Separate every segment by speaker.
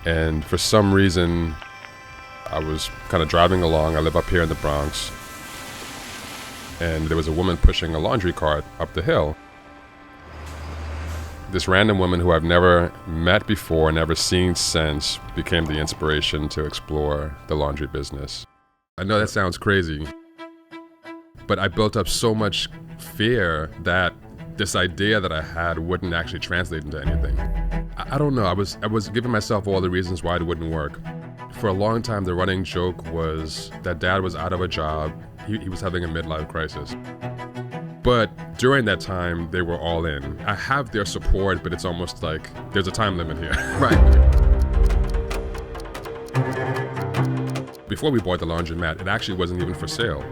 Speaker 1: And for some reason, I was kind of driving along. I live up here in the Bronx. And there was a woman pushing a laundry cart up the hill. This random woman who I've never met before, never seen since, became the inspiration to explore the laundry business. I know that sounds crazy, but I built up so much fear that this idea that I had wouldn't actually translate into anything. I don't know, I was giving myself all the reasons why it wouldn't work. For a long time, the running joke was that Dad was out of a job. He was having a midlife crisis. But during that time, they were all in. I have their support, but it's almost like there's a time limit here.
Speaker 2: Right.
Speaker 1: Before we bought the laundromat, it actually wasn't even for sale.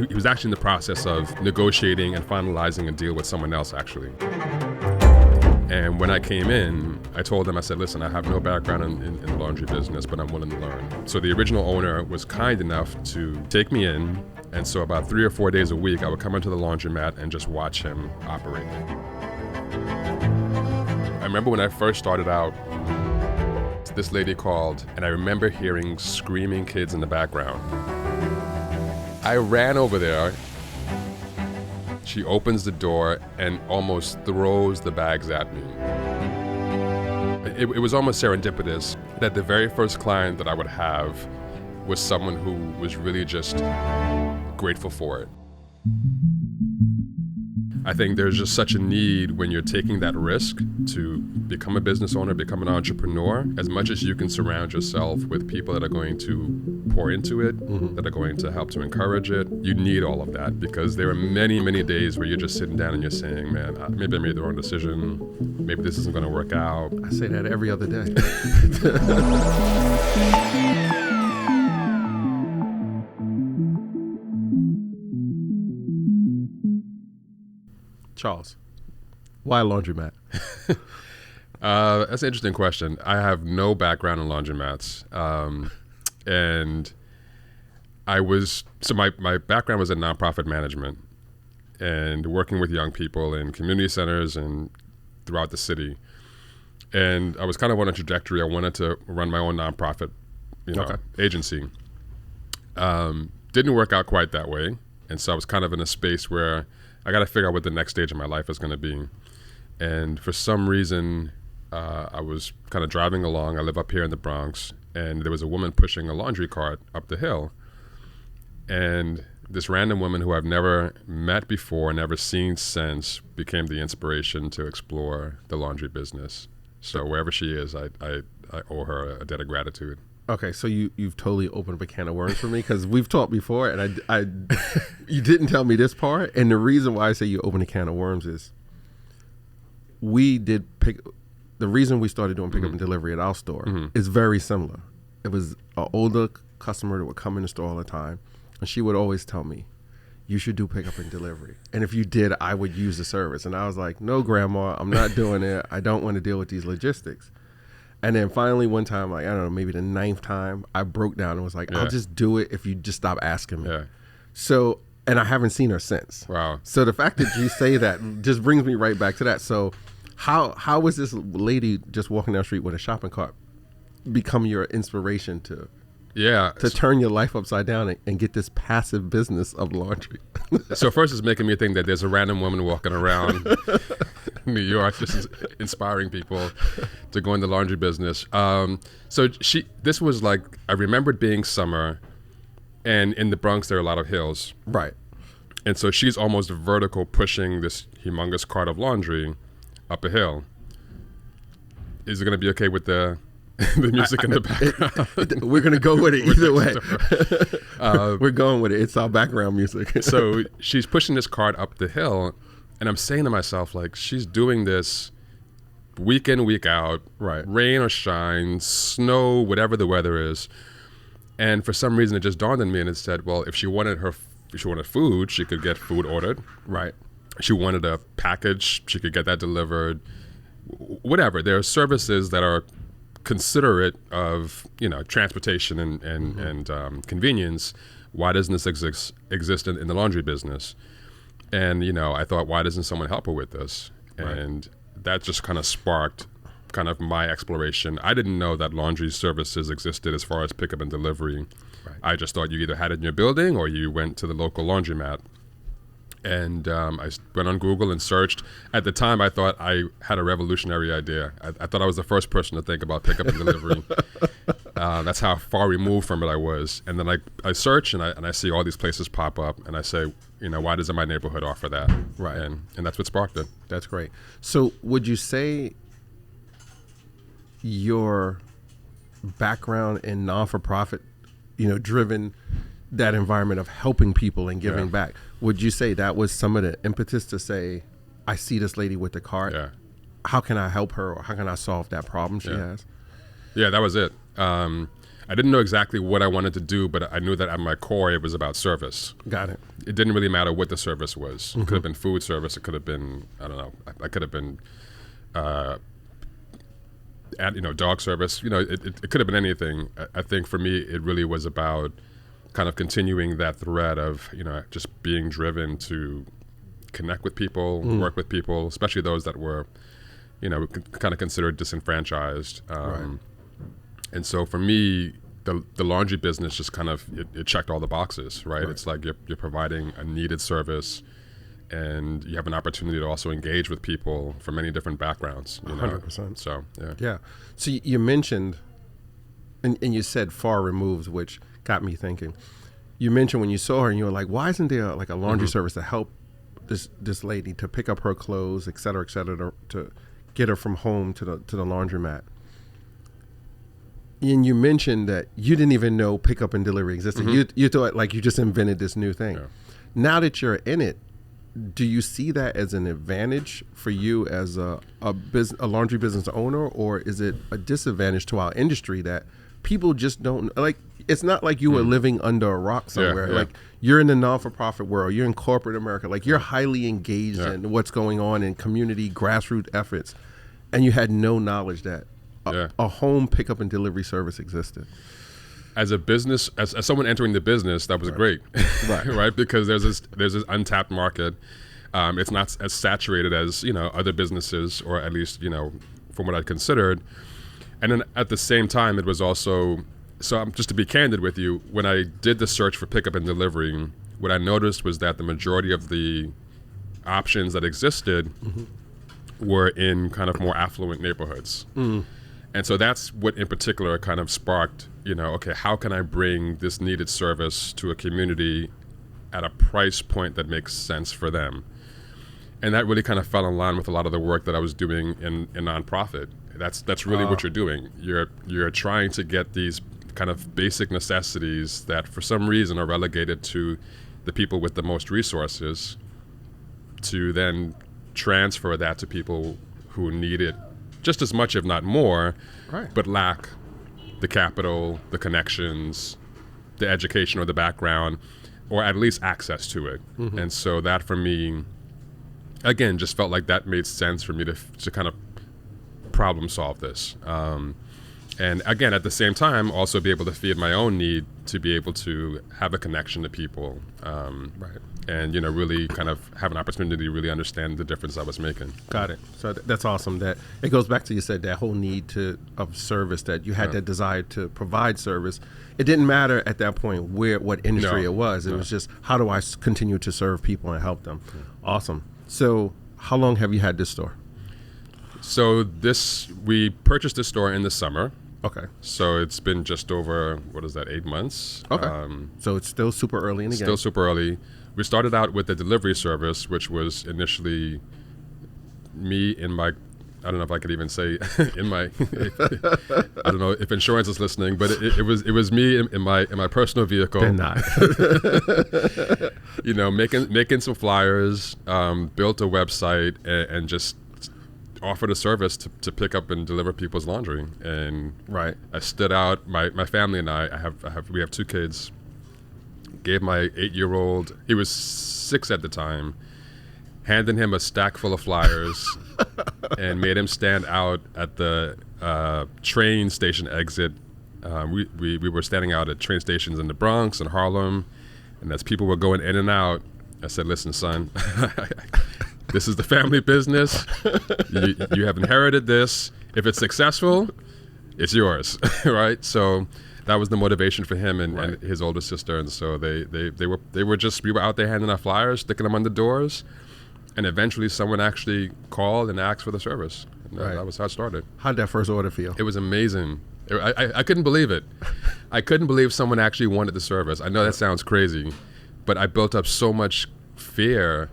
Speaker 1: He was actually in the process of negotiating and finalizing a deal with someone else, actually. And when I came in, I told him, I said, listen, I have no background in the laundry business, but I'm willing to learn. So the original owner was kind enough to take me in. And so about 3 or 4 days a week, I would come into the laundromat and just watch him operate. I remember when I first started out, this lady called, and I remember hearing screaming kids in the background. I ran over there. She opens the door and almost throws the bags at me. It was almost serendipitous that the very first client that I would have was someone who was really just grateful for it. I think there's just such a need when you're taking that risk to become a business owner, become an entrepreneur. As much as you can surround yourself with people that are going to pour into it, that are going to help to encourage it, you need all of that, because there are many, many days where you're just sitting down and you're saying, man, maybe I made the wrong decision. Maybe this isn't going to work out.
Speaker 2: I say that every other day. Charles, why laundromat?
Speaker 1: That's an interesting question. I have no background in laundromats. And my background was in nonprofit management and working with young people in community centers and throughout the city. And I was kind of on a trajectory. I wanted to run my own nonprofit, agency. Didn't work out quite that way. And so I was kind of in a space where I got to figure out what the next stage of my life is going to be. And for some reason, I was kind of driving along. I live up here in the Bronx, and there was a woman pushing a laundry cart up the hill. And this random woman who I've never met before, never seen since, became the inspiration to explore the laundry business. So wherever she is, I owe her a debt of gratitude.
Speaker 2: Okay, so you've totally opened up a can of worms for me, because we've talked before, and I you didn't tell me this part. And the reason why I say you opened a can of worms is the reason we started doing pickup and delivery at our store is very similar. It was an older customer that would come in the store all the time, and she would always tell me, you should do pickup and delivery. And if you did, I would use the service. And I was like, no, Grandma, I'm not doing it. I don't want to deal with these logistics. And then finally one time, like, I don't know, maybe the 9th time, I broke down and was like, I'll just do it if you just stop asking me.
Speaker 1: Yeah.
Speaker 2: So, and I haven't seen her since.
Speaker 1: Wow.
Speaker 2: So the fact that you say that just brings me right back to that. So how was this lady just walking down the street with a shopping cart become your inspiration to turn your life upside down and get this passive business of laundry?
Speaker 1: So first it's making me think that there's a random woman walking around New York just inspiring people to go in the laundry business. So this was like, I remembered being summer, and in the Bronx there are a lot of hills.
Speaker 2: Right.
Speaker 1: And so she's almost vertical pushing this humongous cart of laundry up a hill. Is it going to be okay with the music in the background?
Speaker 2: We're going to go with it either way. We're going with it. It's our background music.
Speaker 1: So she's pushing this cart up the hill, and I'm saying to myself, like, she's doing this week in, week out,
Speaker 2: right? Rain
Speaker 1: or shine, snow, whatever the weather is. And for some reason, it just dawned on me, and it said, well, if she wanted food, she could get food ordered.
Speaker 2: Right.
Speaker 1: She wanted a package, she could get that delivered. Whatever. There are services that are considerate of, transportation and convenience. Why doesn't this exist in the laundry business? And I thought, why doesn't someone help her with this? And that just kind of sparked kind of my exploration. I didn't know that laundry services existed as far as pickup and delivery.
Speaker 2: Right.
Speaker 1: I just thought you either had it in your building or you went to the local laundromat. And I went on Google and searched. At the time, I thought I had a revolutionary idea. I thought I was the first person to think about pickup and delivery. That's how far removed from it I was. And then I search and I see all these places pop up, and I say, why doesn't my neighborhood offer that?
Speaker 2: Right.
Speaker 1: And that's what sparked it.
Speaker 2: That's great. So would you say your background in non-for-profit, driven that environment of helping people and giving back, would you say that was some of the impetus to say, I see this lady with the cart, how can I help her, or how can I solve that problem she has? Yeah,
Speaker 1: that was it. I didn't know exactly what I wanted to do, but I knew that at my core it was about service.
Speaker 2: Got it.
Speaker 1: It didn't really matter what the service was. It could have been food service. It could have been, I don't know, I could have been dog service. It could have been anything. I think for me it really was about kind of continuing that thread of, just being driven to connect with people, work with people, especially those that were, kind of considered disenfranchised. And so for me, the laundry business just kind of, it checked all the boxes, right? It's like you're providing a needed service, and you have an opportunity to also engage with people from many different backgrounds.
Speaker 2: 100%.
Speaker 1: So,
Speaker 2: Yeah. So you mentioned, and you said far removed, which got me thinking. You mentioned when you saw her and you were like, why isn't there like a laundry service to help this lady to pick up her clothes, et cetera, to get her from home to the laundromat? And you mentioned that you didn't even know pickup and delivery existed. You thought like you just invented this new thing. Yeah. Now that you're in it, do you see that as an advantage for you as a laundry business owner, or is it a disadvantage to our industry that people just don't like? It's not like you were living under a rock somewhere. Like you're in the non-for-profit world, you're in corporate America, like you're highly engaged in what's going on in community grassroots efforts, and you had no knowledge that a home pickup and delivery service existed.
Speaker 1: As a business, as someone entering the business, that was great, right? Because there's this untapped market. It's not as saturated as other businesses, or at least from what I considered. And then at the same time, it was also, so just to be candid with you, when I did the search for pickup and delivery, what I noticed was that the majority of the options that existed were in kind of more affluent neighborhoods. And so that's what in particular kind of sparked, okay, how can I bring this needed service to a community at a price point that makes sense for them? And that really kind of fell in line with a lot of the work that I was doing in nonprofit. That's really what you're doing. You're trying to get these kind of basic necessities that for some reason are relegated to the people with the most resources, to then transfer that to people who need it just as much, if not more, but lack the capital, the connections, the education or the background, or at least access to it. And so that for me, again, just felt like that made sense for me to kind of problem solve this. And again, at the same time, also be able to feed my own need to be able to have a connection to people. And, really kind of have an opportunity to really understand the difference I was making.
Speaker 2: Got it. So that's awesome. That it goes back to, you said, that whole need of service, that you had that desire to provide service. It didn't matter at that point what industry it was. It was just, how do I continue to serve people and help them? Awesome. So how long have you had this store?
Speaker 1: So we purchased this store in the summer.
Speaker 2: Okay.
Speaker 1: So it's been just over, 8 months?
Speaker 2: Okay. So it's still super early in the game.
Speaker 1: Still super early. We started out with the delivery service, which was initially me in my, I don't know if I could even say in my, I don't know if insurance is listening, but it was me in my personal vehicle.
Speaker 2: They're not.
Speaker 1: Making some flyers, built a website, and just offered a service to pick up and deliver people's laundry. And I stood out. My family and we have 2 kids. Gave my 8-year-old, he was 6 at the time, handed him a stack full of flyers and made him stand out at the train station exit. We were standing out at train stations in the Bronx and Harlem, and as people were going in and out, I said, listen, son, this is the family business. You have inherited this, If it's successful, it's yours, right? So that was the motivation for him and his older sister, and so we were out there handing out flyers, sticking them on the doors, and eventually someone actually called and asked for the service. That was how it started.
Speaker 2: How'd that first order feel?
Speaker 1: It was amazing. I couldn't believe it. I couldn't believe someone actually wanted the service. I know that sounds crazy, but I built up so much fear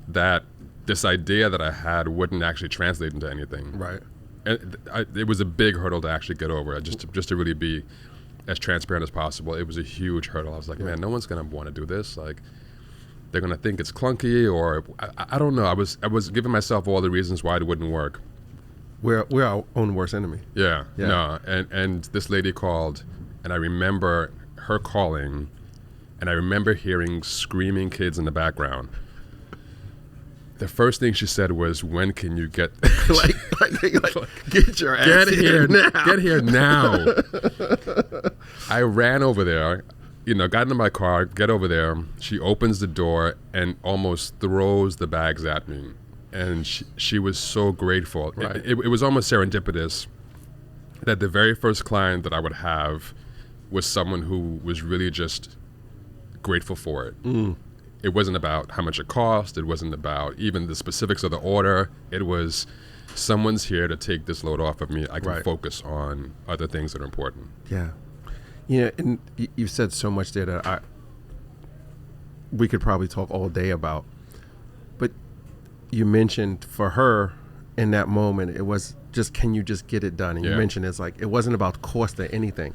Speaker 1: that this idea that I had wouldn't actually translate into anything.
Speaker 2: Right.
Speaker 1: And it was a big hurdle to actually get over. Just to really be as transparent as possible. It was a huge hurdle. I was like, man, no one's gonna want to do this. Like, they're gonna think it's clunky, or I don't know. I was giving myself all the reasons why it wouldn't work.
Speaker 2: We're our own worst enemy.
Speaker 1: Yeah. No. And this lady called, and I remember her calling, and I remember hearing screaming kids in the background. The first thing she said was, "When can you get
Speaker 2: like get your ass here now?
Speaker 1: Get here now!" I ran over there, got into my car, get over there. She opens the door and almost throws the bags at me, and she was so grateful.
Speaker 2: Right.
Speaker 1: It was almost serendipitous that the very first client that I would have was someone who was really just grateful for it. It wasn't about how much it cost. It wasn't about even the specifics of the order. It was, someone's here to take this load off of me. I can focus on other things that are important.
Speaker 2: Yeah. And you've said so much there that we could probably talk all day about. But you mentioned for her in that moment, it was just, can you just get it done? And you mentioned it's like, it wasn't about cost or anything.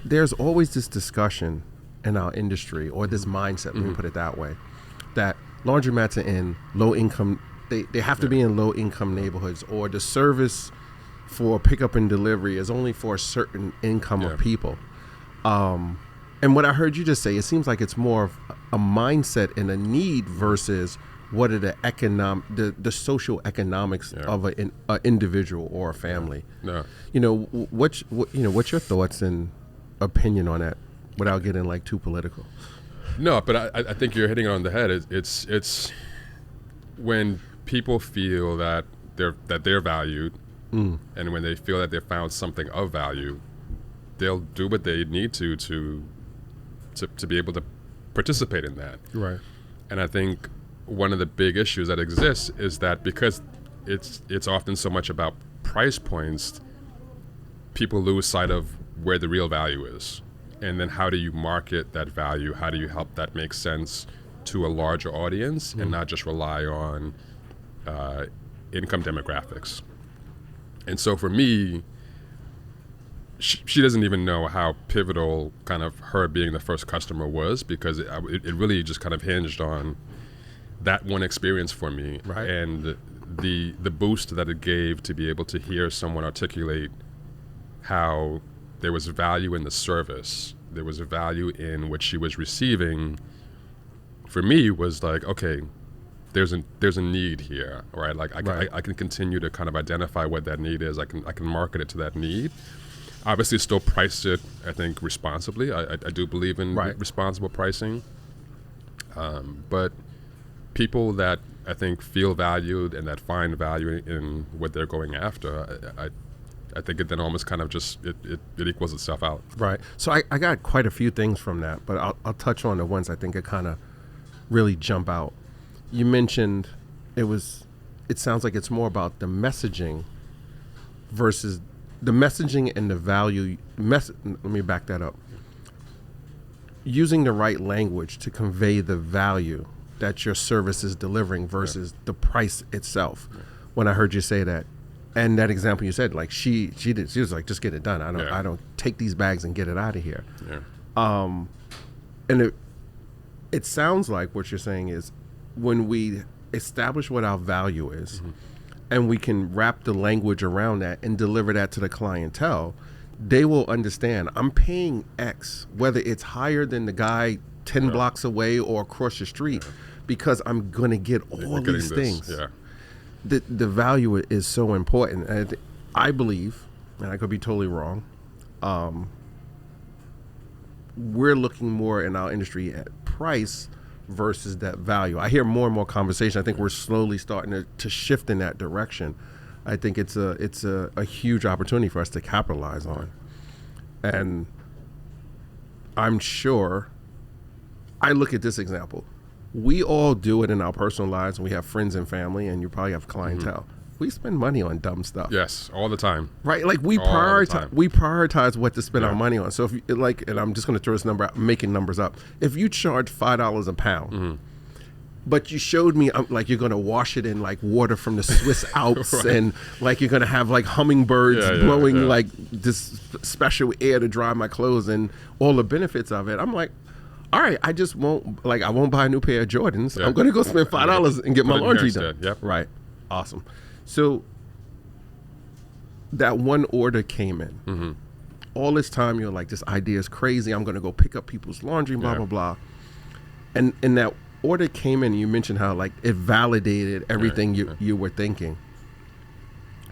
Speaker 2: There's always this discussion in our industry, or this mindset, let me put it that way, that laundromats are in low income, they have to be in low income neighborhoods, or the service for pickup and delivery is only for a certain income of people. And what I heard you just say, it seems like it's more of a mindset and a need versus what are the social economics of an individual or a family. What's your thoughts and opinion on that, without getting like too political?
Speaker 1: No, but I think you're hitting it on the head. It's when people feel that they're valued, and when they feel that they've found something of value, they'll do what they need to be able to participate in that. Right. And I think one of the big issues that exists is that because it's often so much about price points, people lose sight of where the real value is. And then how do you market that value? How do you help that make sense to a larger audience and not just rely on income demographics? And so for me, she doesn't even know how pivotal kind of her being the first customer was, because it really just kind of hinged on that one experience for me, and the boost that it gave to be able to hear someone articulate how there was value in the service, there was a value in what she was receiving. For me, was like, okay, there's a need here, right? Like I can continue to kind of identify what that need is. I can market it to that need. Obviously, still price it, I think, responsibly. I do believe in responsible pricing. But people that I think feel valued and that find value in what they're going after, I think it then almost kind of just it equals itself out.
Speaker 2: Right. So I got quite a few things from that, but I'll touch on the ones I think it kind of really jump out. You mentioned it sounds like it's more about the messaging versus the messaging and the value. Let me back that up. Using the right language to convey the value that your service is delivering versus the price itself. When I heard you say that, and that example you said, like she was like, just get it done. I don't take these bags and get it out of here. And it sounds like what you're saying is, when we establish what our value is, and we can wrap the language around that and deliver that to the clientele, they will understand I'm paying X, whether it's higher than the guy 10 blocks away or across the street, because I'm going to get all these things. The value is so important. And I believe, and I could be totally wrong, we're looking more in our industry at price versus that value. I hear more and more conversation. I think we're slowly starting to shift in that direction. I think it's a huge opportunity for us to capitalize on. And I'm sure, I look at this example. We all do it in our personal lives, and we have friends and family, and you probably have clientele. We spend money on dumb stuff.
Speaker 1: Yes, all the time.
Speaker 2: Right? Like we prioritize what to spend our money on. So if you, like, and I'm just going to throw this number out, making numbers up. If you charge $5 a pound, but you showed me like you're going to wash it in like water from the Swiss Alps, and like you're going to have like hummingbirds blowing like this special air to dry my clothes and all the benefits of it, I'm like, all right, I just won't buy a new pair of Jordans. I'm going to go spend $5 and get my laundry done.
Speaker 1: Yep.
Speaker 2: Right. Awesome. So that one order came in. All this time you're like, this idea is crazy. I'm going to go pick up people's laundry, blah, blah, blah. And that order came in, and you mentioned how like it validated everything you were thinking.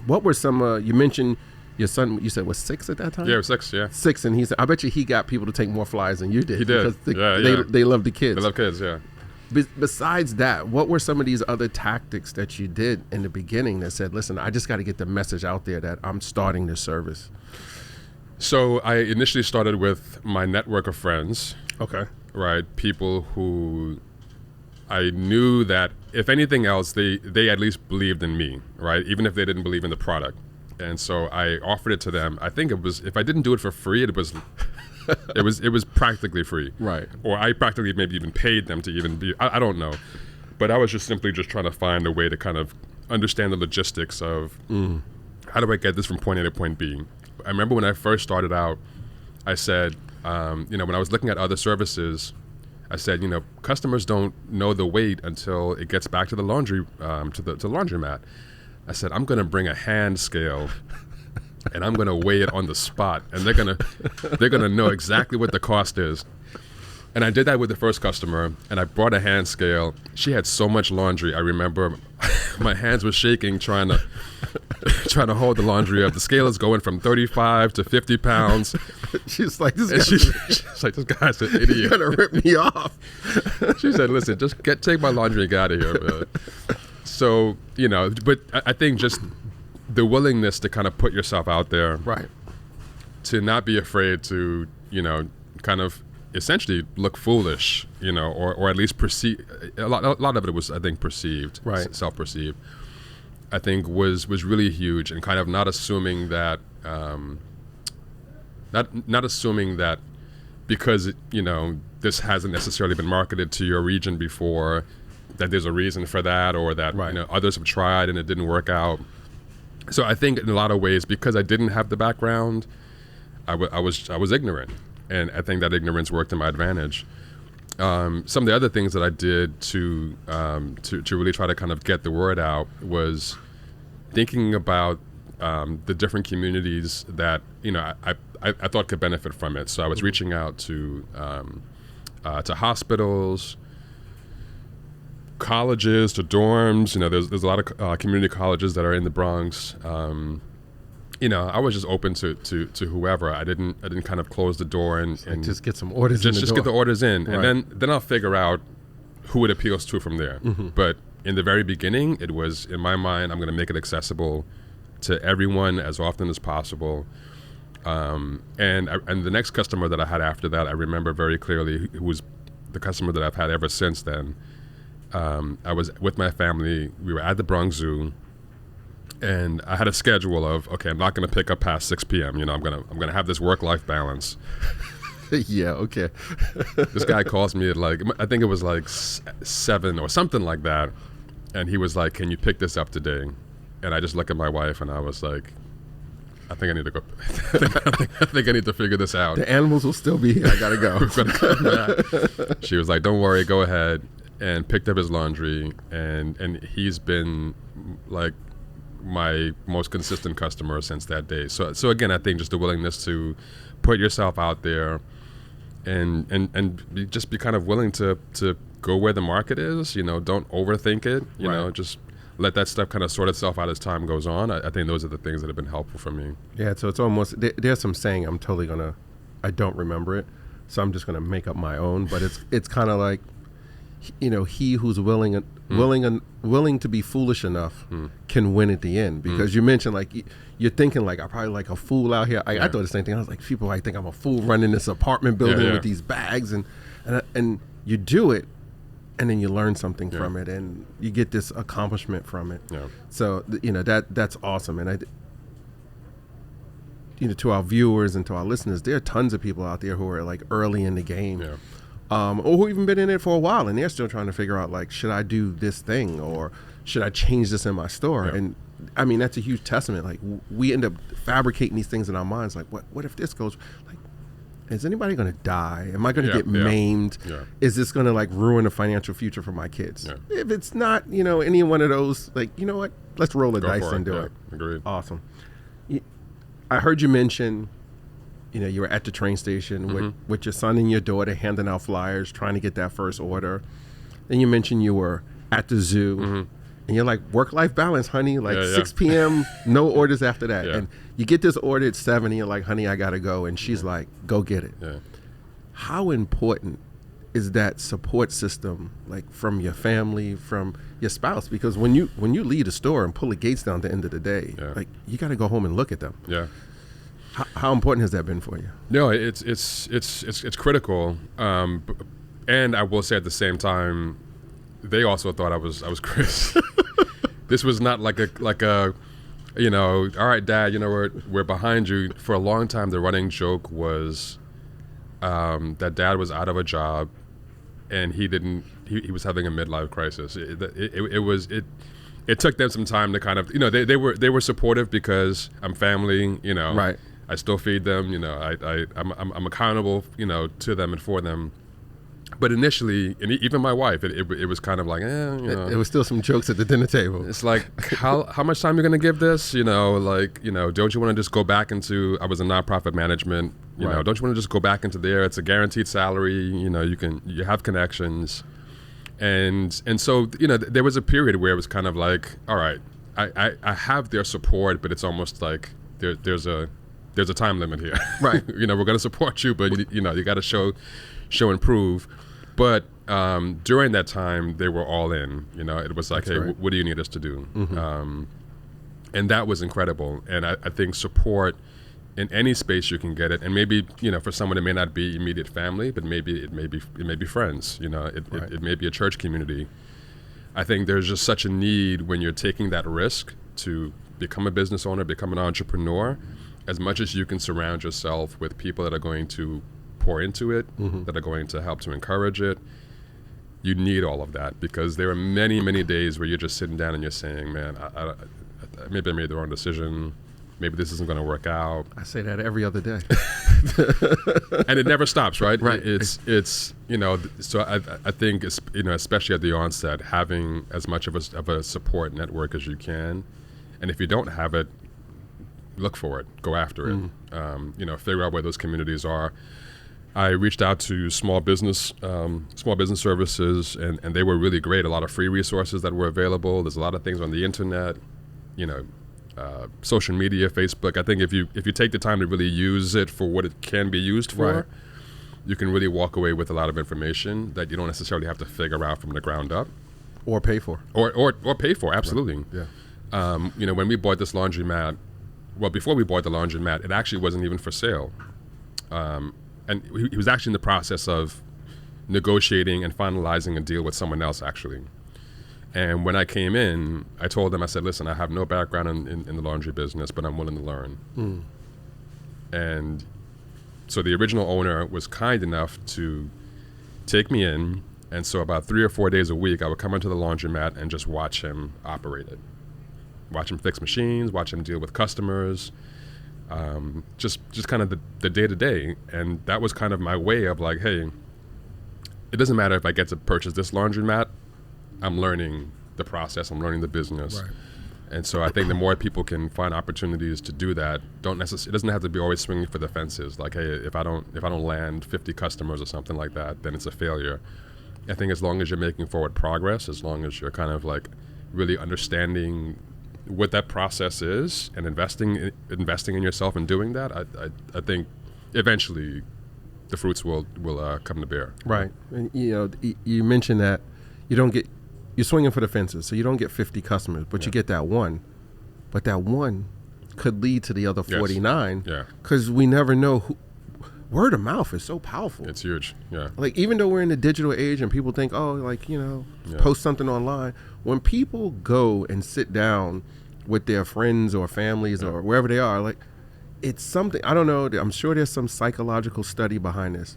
Speaker 2: What were some, you mentioned your son, you said was 6 at that time?
Speaker 1: Yeah, it was 6, yeah.
Speaker 2: 6, and he said, I bet you he got people to take more flyers than you did.
Speaker 1: He did.
Speaker 2: Because they love the kids.
Speaker 1: They love kids, yeah.
Speaker 2: Besides that, what were some of these other tactics that you did in the beginning that said, listen, I just got to get the message out there that I'm starting this service?
Speaker 1: So I initially started with my network of friends.
Speaker 2: Okay.
Speaker 1: Right? People who I knew that, if anything else, they at least believed in me, right? Even if they didn't believe in the product. And so I offered it to them. I think it was, if I didn't do it for free, it was practically free.
Speaker 2: Right.
Speaker 1: Or I practically maybe even paid them to even be, I don't know. But I was just simply trying to find a way to kind of understand the logistics of how do I get this from point A to point B. I remember when I first started out, I said, when I was looking at other services, I said, customers don't know the weight until it gets back to the laundry, to the laundromat. I said, I'm going to bring a hand scale and I'm going to weigh it on the spot, and they're going to know exactly what the cost is. And I did that with the first customer, and I brought a hand scale. She had so much laundry. I remember my hands were shaking trying to hold the laundry up. The scale is going from 35 to 50 pounds.
Speaker 2: She's like, this
Speaker 1: guy's an idiot.
Speaker 2: You're going to rip me off.
Speaker 1: She said, listen, just take my laundry and get out of here, man. So, but I think just the willingness to kind of put yourself out there.
Speaker 2: Right.
Speaker 1: To not be afraid to, kind of essentially look foolish, or at least perceive. A lot of it was, I think, perceived,
Speaker 2: right,
Speaker 1: self-perceived. I think was really huge, and kind of not assuming that, not assuming that because this hasn't necessarily been marketed to your region before, that there's a reason for that, or that others have tried and it didn't work out. So I think in a lot of ways, because I didn't have the background, I was ignorant. And I think that ignorance worked in my advantage. Some of the other things that I did to really try to kind of get the word out was thinking about the different communities that I thought could benefit from it. So I was reaching out to hospitals, colleges, to dorms. There's a lot of community colleges that are in the Bronx. I was just open to whoever. I didn't kind of close the door and
Speaker 2: just get some orders.
Speaker 1: Just get the orders in, right. And then I'll figure out who it appeals to from there. But in the very beginning, it was in my mind, I'm going to make it accessible to everyone as often as possible. And the next customer that I had after that, I remember very clearly, who was the customer that I've had ever since then. I was with my family. We were at the Bronx Zoo. And I had a schedule of, okay, I'm not going to pick up past 6 p.m. I'm gonna have this work-life balance.
Speaker 2: Yeah, okay.
Speaker 1: This guy calls me at I think it was 7 or something like that, and he was like, "Can you pick this up today?" And I just looked at my wife, and I was like, "I think I need to go. I think I need to figure this out.
Speaker 2: The animals will still be here. I gotta go."
Speaker 1: Come back. She was like, "Don't worry, go ahead," and picked up his laundry, and he's been like my most consistent customer since that day. So again, I think just the willingness to put yourself out there and just be kind of willing to go where the market is. Don't overthink it.
Speaker 2: Right.
Speaker 1: Just let that stuff kind of sort itself out as time goes on. I think those are the things that have been helpful for me.
Speaker 2: Yeah, so it's almost, there's some saying I don't remember it, so I'm just gonna make up my own, but it's kind of like, he who's willing to be foolish enough can win at the end. Because you mentioned like you're thinking like I'm probably like a fool out here. I thought the same thing. I was like, people might think I'm a fool running this apartment building with these bags, and you do it, and then you learn something from it, and you get this accomplishment from it. Yeah. So that's awesome. And to our viewers and to our listeners, there are tons of people out there who are like early in the game. Yeah. Or who even been in it for a while, and they're still trying to figure out like, should I do this thing or should I change this in my store? Yeah. And I mean, that's a huge testament. Like we end up fabricating these things in our minds. Like, what if this goes? Like, is anybody going to die? Am I going to get maimed? Yeah. Is this going to like ruin the financial future for my kids? Yeah. If it's not, any one of those, like, you know what? Let's roll the dice and do it.
Speaker 1: Agreed.
Speaker 2: Awesome. I heard you mention. You were at the train station with your son and your daughter handing out flyers, trying to get that first order. Then you mentioned you were at the zoo, and you're like, work-life balance, honey. Like 6 p.m., no orders after that. Yeah. And you get this order at 7, and you're like, honey, I got to go. And she's like, go get it. Yeah. How important is that support system, like from your family, from your spouse? Because when you leave the store and pull the gates down at the end of the day, like you got to go home and look at them. Yeah. How important has that been for you?
Speaker 1: No, it's critical, and I will say at the same time, they also thought I was Chris. This was not like a, all right, Dad, we're behind you. For a long time, the running joke was that Dad was out of a job, and he was having a midlife crisis. It took them some time to kind of, they were supportive because I'm family, right. I still feed them, I'm accountable, to them and for them. But initially, and even my wife, it was kind of like,
Speaker 2: It was still some jokes at the dinner table.
Speaker 1: It's like, how much time are you going to give this? Don't you want to just go back into, I was in nonprofit management, don't you want to just go back into there? It's a guaranteed salary, you have connections. And so, there was a period where it was kind of like, all right, I have their support, but it's almost like there's a time limit here. Right. We're going to support you, but you got to show and prove. But during that time, they were all in. It was like, that's hey, what do you need us to do? And that was incredible. And I think support in any space you can get it. And maybe for someone it may not be immediate family, but maybe it may be friends. It may be a church community. I think there's just such a need when you're taking that risk to become a business owner, become an entrepreneur. As much as you can surround yourself with people that are going to pour into it, that are going to help to encourage it, you need all of that, because there are many, many days where you're just sitting down and you're saying, man, maybe I made the wrong decision. Maybe this isn't going to work out.
Speaker 2: I say that every other day.
Speaker 1: And it never stops, right?
Speaker 2: Right.
Speaker 1: It's so I think, especially at the onset, having as much of a support network as you can. And if you don't have it, look for it, go after it, figure out where those communities are. I reached out to small business services, and they were really great. A lot of free resources that were available. There's a lot of things on the internet, social media, Facebook. I think if you take the time to really use it for what it can be used for, you can really walk away with a lot of information that you don't necessarily have to figure out from the ground up.
Speaker 2: Or pay for.
Speaker 1: Or pay for, absolutely.
Speaker 2: Right.
Speaker 1: Yeah. When we bought this laundromat, well, before we bought the laundromat, it actually wasn't even for sale. And he was actually in the process of negotiating and finalizing a deal with someone else, actually. And when I came in, I told them, I said, listen, I have no background in the laundry business, but I'm willing to learn. And so the original owner was kind enough to take me in. And so about 3 or 4 days a week, I would come into the laundromat and just watch him operate it. Watch him fix machines, watch him deal with customers, just kind of the day-to-day. And that was kind of my way of like, hey, it doesn't matter if I get to purchase this laundromat, I'm learning the process, I'm learning the business. Right. And so I think the more people can find opportunities to do that, it doesn't have to be always swinging for the fences. Like, hey, if I don't land 50 customers or something like that, then it's a failure. I think as long as you're making forward progress, as long as you're kind of like really understanding what that process is and investing in yourself and doing that, I think eventually the fruits will come to bear.
Speaker 2: Right. And, you mentioned that you're swinging for the fences, so you don't get 50 customers, but you get that one. But that one could lead to the other 49.
Speaker 1: Yeah.
Speaker 2: Because we never know who. Word of mouth is so powerful.
Speaker 1: It's huge. Yeah.
Speaker 2: Like, even though we're in the digital age and people think, post something online, when people go and sit down with their friends or families or wherever they are, like, it's something, I don't know, I'm sure there's some psychological study behind this.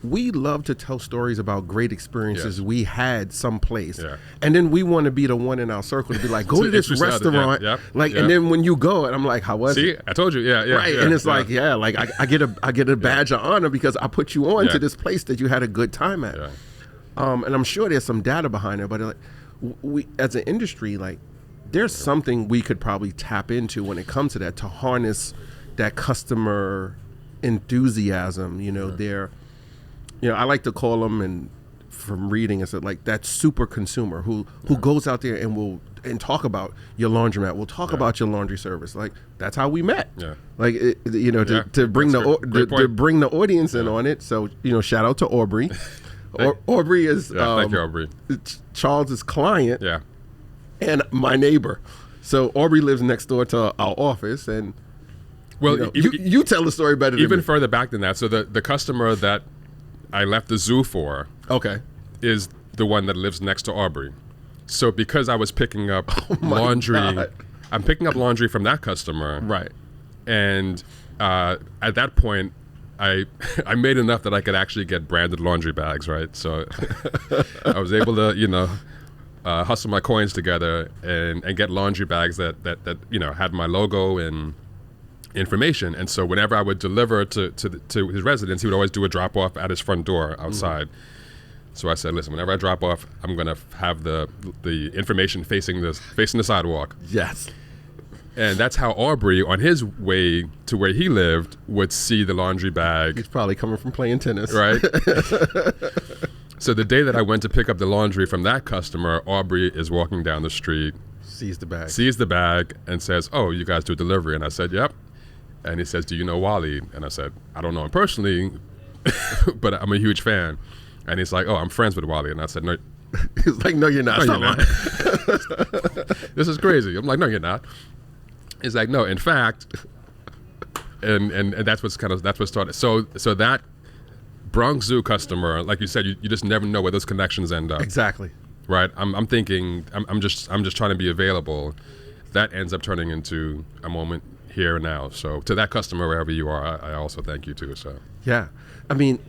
Speaker 2: We love to tell stories about great experiences we had someplace. Yeah. And then we want to be the one in our circle to be like, go to this restaurant. And then when you go, and I'm like, how was it?
Speaker 1: See, I told you. Yeah.
Speaker 2: Right. And it's like, I get a badge of honor because I put you on to this place that you had a good time at. Yeah. And I'm sure there's some data behind it, but like, we as an industry, like, there's something we could probably tap into when it comes to that, to harness that customer enthusiasm, I like to call them, and from reading, it's like that super consumer who goes out there and will talk about your laundromat. We'll talk about your laundry service. Like, that's how we met. Yeah. Like, to bring to bring the audience in on it. So, shout out to Aubrey. Aubrey is
Speaker 1: thank you, Aubrey.
Speaker 2: Charles's client. Yeah. And my neighbor. So Aubrey lives next door to our office, and you tell the story better than me.
Speaker 1: Even further back than that. So the customer that I left the zoo for is the one that lives next to Aubrey. So because I was picking up laundry, I'm picking up laundry from that customer.
Speaker 2: Right.
Speaker 1: And at that point, I made enough that I could actually get branded laundry bags, right? So I was able to, hustle my coins together and get laundry bags that had my logo and information. And so whenever I would deliver to his residence, he would always do a drop off at his front door outside. So I said, listen, whenever I drop off, I'm gonna have the information facing the sidewalk.
Speaker 2: Yes.
Speaker 1: And that's how Aubrey, on his way to where he lived, would see the laundry bag.
Speaker 2: He's probably coming from playing tennis.
Speaker 1: Right. So the day that I went to pick up the laundry from that customer, Aubrey is walking down the street,
Speaker 2: sees the bag
Speaker 1: and says, oh, you guys do delivery? And I said, yep. And he says, do you know Waleed? And I said, I don't know him personally, but I'm a huge fan. And he's like, oh, I'm friends with Waleed. And I said, no.
Speaker 2: He's like, no, you're not.
Speaker 1: No, you're not. This is crazy. I'm like, no, you're not. He's like, no, in fact. And that's what started. So that Bronx Zoo customer, like you said, you just never know where those connections end up.
Speaker 2: Exactly.
Speaker 1: Right. I'm thinking, I'm just trying to be available. That ends up turning into a moment here and now. So to that customer, wherever you are, I also thank you too. So
Speaker 2: yeah, I mean,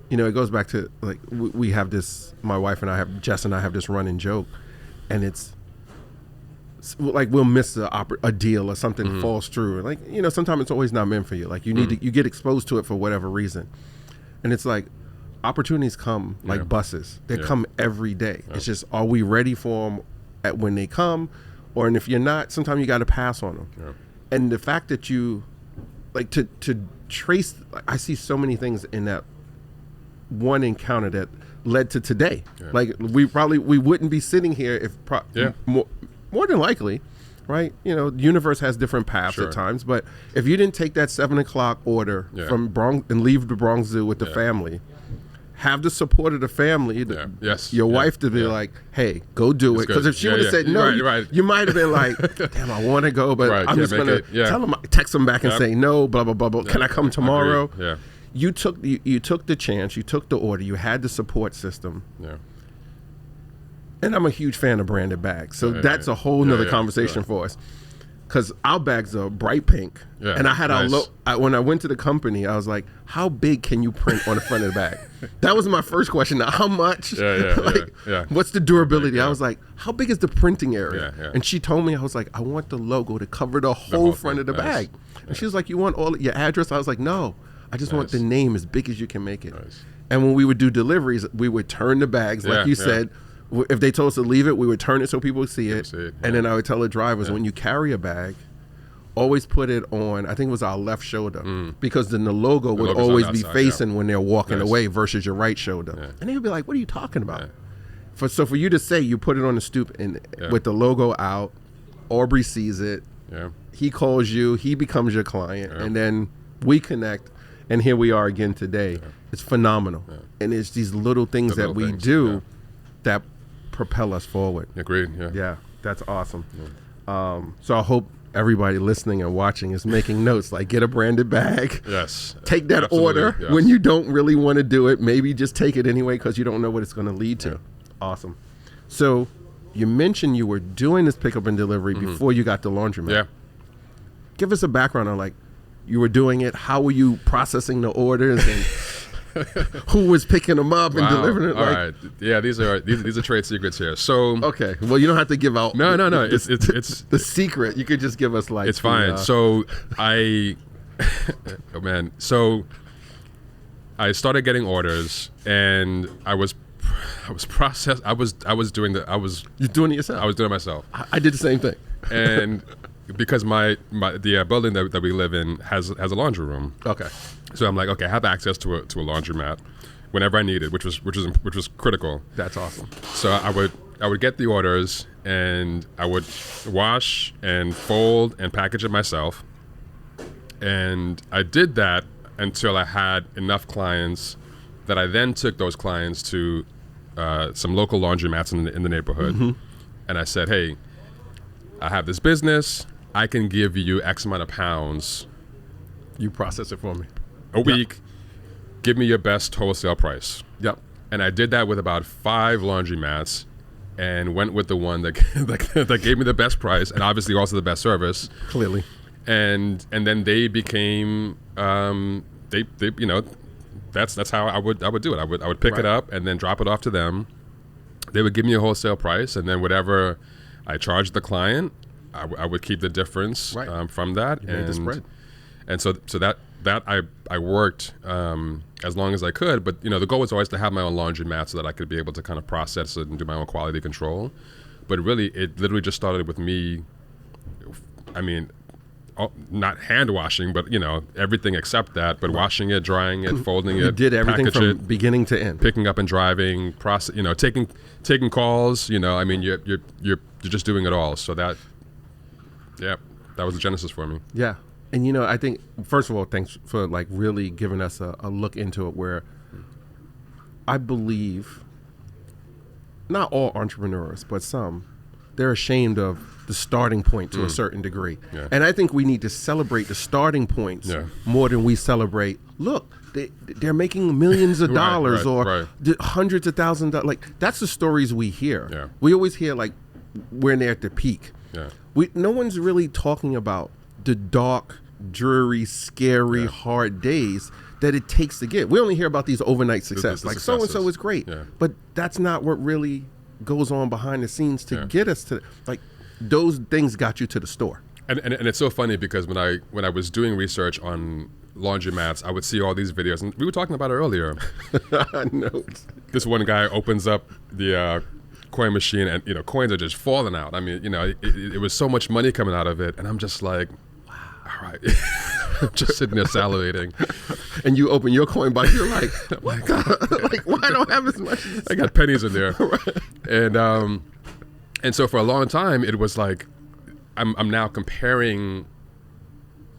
Speaker 2: it goes back to, like, we have this. My wife and I have Jess and I have this running joke, and it's like we'll miss a deal or something falls through. Like, sometimes it's always not meant for you. Like, you need to, you get exposed to it for whatever reason, and it's like opportunities come like buses. They come every day. It's just, are we ready for them when they come, and if you're not, sometimes you got to pass on them. Yeah. And the fact that you, like, to trace, I see so many things in that one encounter that led to today. Yeah. Like, we wouldn't be sitting here if more than likely, right? The universe has different paths at times, but if you didn't take that 7:00 order from Bronx and leave the Bronx Zoo with the family, have the support of the family, your wife to be like, hey, go do it. Because if she would have said no, you might have been like, damn, I want to go, but I'm just going to tell them, text them back and say, no, blah, blah, blah, blah. Can I come tomorrow?
Speaker 1: Yeah.
Speaker 2: You took the chance, you took the order, you had the support system. Yeah. And I'm a huge fan of branded bags. So that's a whole nother conversation for us. Because our bags are bright pink. Yeah, and I had when I went to the company, I was like, how big can you print on the front of the bag? That was my first question. Now, how much? What's the durability? I was like, how big is the printing area? Yeah. And she told me, I was like, I want the logo to cover the whole front of the bag. And she was like, you want all your address? I was like, no, I just want the name as big as you can make it. And when we would do deliveries, we would turn the bags, like you said. If they told us to leave it, we would turn it so people would see it. And then I would tell the drivers, when you carry a bag, always put it on, I think it was our left shoulder, because then the logo would always be facing when they're walking away versus your right shoulder. And they would be like, what are you talking about? So for you to say you put it on the stoop and with the logo out, Aubrey sees it, he calls you, he becomes your client, and then we connect. And here we are again today. It's phenomenal. And it's these little things that we do that propel us forward.
Speaker 1: Agreed.
Speaker 2: Yeah, that's awesome. So I hope everybody listening and watching is making notes, like get a branded bag.
Speaker 1: Yes.
Speaker 2: Take that order when you don't really want to do it. Maybe just take it anyway because you don't know what it's going to lead to. Awesome. So you mentioned you were doing this pickup and delivery before you got the laundromat.
Speaker 1: Yeah.
Speaker 2: Give us a background on like you were doing it. How were you processing the orders and who was picking them up and delivering it?
Speaker 1: All right. Yeah, these are trade secrets here. So
Speaker 2: okay. Well, you don't have to give out.
Speaker 1: No. It's
Speaker 2: the secret. You could just give us like.
Speaker 1: It's fine. So I, oh man. So I started getting orders, and I was processed. You're doing it yourself.
Speaker 2: I
Speaker 1: was doing it myself.
Speaker 2: I did the same thing.
Speaker 1: And because the building that we live in has a laundry room.
Speaker 2: Okay.
Speaker 1: So I'm like, okay, I have access to a laundromat whenever I need it, which was critical.
Speaker 2: That's awesome.
Speaker 1: So I would get the orders, and I would wash and fold and package it myself. And I did that until I had enough clients that I then took those clients to some local laundromats in the neighborhood. And I said, hey, I have this business. I can give you X amount of pounds.
Speaker 2: You process it for me.
Speaker 1: A week. Give me your best wholesale price.
Speaker 2: Yep.
Speaker 1: And I did that with about 5 laundromats, and went with the one that that gave me the best price, and obviously also the best service.
Speaker 2: Clearly.
Speaker 1: And then they became they that's how I would do it. I would pick it up and then drop it off to them. They would give me a wholesale price, and then whatever I charged the client, I would keep the difference from that.
Speaker 2: You made the spread.
Speaker 1: And so that I worked as long as I could, but the goal was always to have my own laundromat so that I could be able to kind of process it and do my own quality control. But really, it literally just started with me. I mean, not hand washing, but everything except that. But washing it, drying it, folding it.
Speaker 2: You did everything from beginning to end.
Speaker 1: Picking up and driving, taking calls. I mean, you're just doing it all. So that was the genesis for me.
Speaker 2: Yeah. And I think first of all, thanks for like really giving us a look into it, where I believe not all entrepreneurs, but some, they're ashamed of the starting point to a certain degree.
Speaker 1: Yeah.
Speaker 2: And I think we need to celebrate the starting points more than we celebrate, look, they're making millions of dollars or hundreds of thousands of dollars. Like, that's the stories we hear.
Speaker 1: Yeah.
Speaker 2: We always hear like when they're at the peak.
Speaker 1: Yeah.
Speaker 2: No one's really talking about the dark, dreary, scary, hard days that it takes to get. We only hear about these overnight success. Like so-and-so is great.
Speaker 1: Yeah.
Speaker 2: But that's not what really goes on behind the scenes to get us to, like, those things got you to the store.
Speaker 1: And it's so funny because when I was doing research on laundromats, I would see all these videos, and we were talking about it earlier.
Speaker 2: I know.
Speaker 1: This one guy opens up the coin machine, and coins are just falling out. I mean, it was so much money coming out of it, and I'm just like, all right. Just sitting there salivating.
Speaker 2: And you open your coin box, you're like, what the? Like, why don't I have as much?
Speaker 1: I got pennies in there. And so for a long time, it was like, I'm now comparing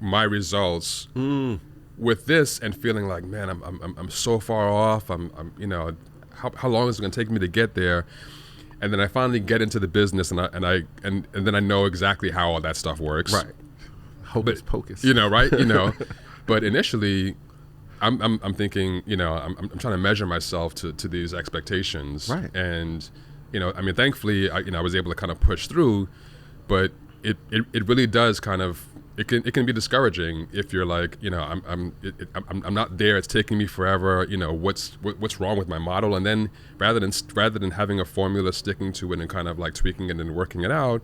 Speaker 1: my results with this and feeling like, man, I'm so far off. How long is it going to take me to get there? And then I finally get into the business, and then I know exactly how all that stuff works.
Speaker 2: Right. Hocus pocus.
Speaker 1: Right? But initially, I'm thinking, I'm trying to measure myself to these expectations.
Speaker 2: Right.
Speaker 1: And, I mean, thankfully, I was able to kind of push through, but it really does kind of, it can be discouraging if you're like, I'm not there. It's taking me forever. What's wrong with my model? And then rather than having a formula, sticking to it and kind of like tweaking it and working it out,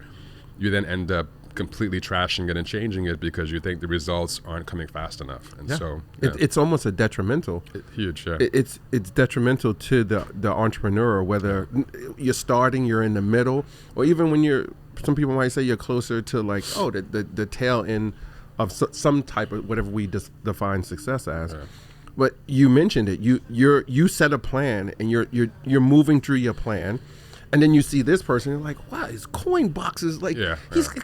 Speaker 1: you then end up completely trashing it and changing it because you think the results aren't coming fast enough. And so
Speaker 2: it's almost a detrimental.
Speaker 1: Huge, yeah.
Speaker 2: It's detrimental to the entrepreneur, whether you're starting, you're in the middle, or even when some people might say you're closer to like, the tail end of some type of whatever we define success as. Yeah. But you mentioned it. You set a plan, and you're moving through your plan. And then you see this person, you're like, wow, his coin boxes, like,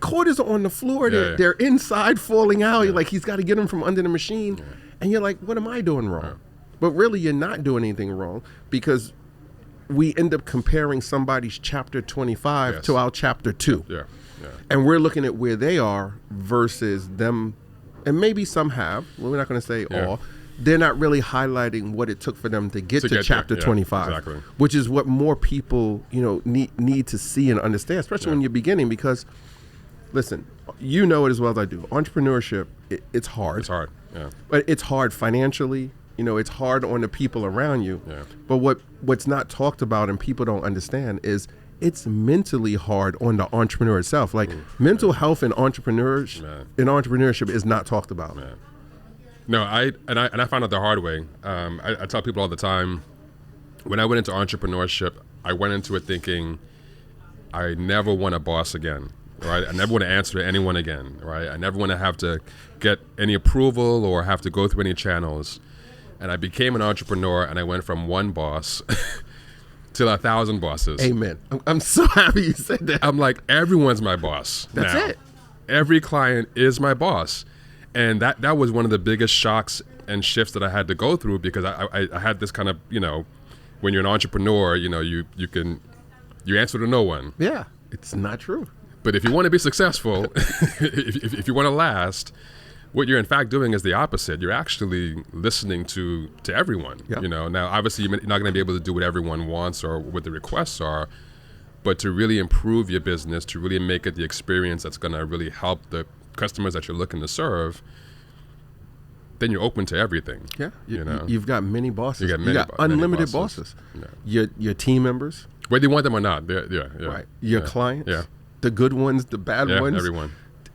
Speaker 2: quarters are on the floor. They're inside falling out. You're like, he's got to get them from under the machine. Yeah. And you're like, what am I doing wrong?
Speaker 1: Right.
Speaker 2: But really, you're not doing anything wrong, because we end up comparing somebody's chapter 25 to our chapter 2.
Speaker 1: Yeah. Yeah.
Speaker 2: And we're looking at where they are versus them. And maybe some have, well, we're not going to say all. They're not really highlighting what it took for them to get to chapter 25,
Speaker 1: exactly.
Speaker 2: which is what more people, need to see and understand, especially when you're beginning. Because, listen, you know it as well as I do. Entrepreneurship, it's hard.
Speaker 1: It's hard. Yeah.
Speaker 2: But it's hard financially. It's hard on the people around you.
Speaker 1: Yeah.
Speaker 2: But what's not talked about and people don't understand is it's mentally hard on the entrepreneur itself. Like mental health in entrepreneurship is not talked about.
Speaker 1: Man. No, I found out the hard way. I tell people all the time, when I went into entrepreneurship, I went into it thinking I never want a boss again. Right? I never want to answer to anyone again. Right? I never want to have to get any approval or have to go through any channels. And I became an entrepreneur, and I went from one boss to 1,000 bosses.
Speaker 2: Amen. I'm so happy you said that.
Speaker 1: I'm like, everyone's my boss.
Speaker 2: That's
Speaker 1: now.
Speaker 2: it.
Speaker 1: Every client is my boss. And that was one of the biggest shocks and shifts that I had to go through, because I had this kind of, when you're an entrepreneur, you answer to no one.
Speaker 2: Yeah, it's not true.
Speaker 1: But if you want to be successful, if you want to last, what you're in fact doing is the opposite. You're actually listening to everyone. Yep. Now obviously you're not going to be able to do what everyone wants or what the requests are, but to really improve your business, to really make it the experience that's going to really help the customers that you're looking to serve, then you're open to everything.
Speaker 2: Yeah, you've got many bosses.
Speaker 1: You got
Speaker 2: unlimited bosses. Yeah. Your team members,
Speaker 1: whether you want them or not.
Speaker 2: Right. Your clients.
Speaker 1: Yeah.
Speaker 2: The good ones, the bad ones.
Speaker 1: Everyone.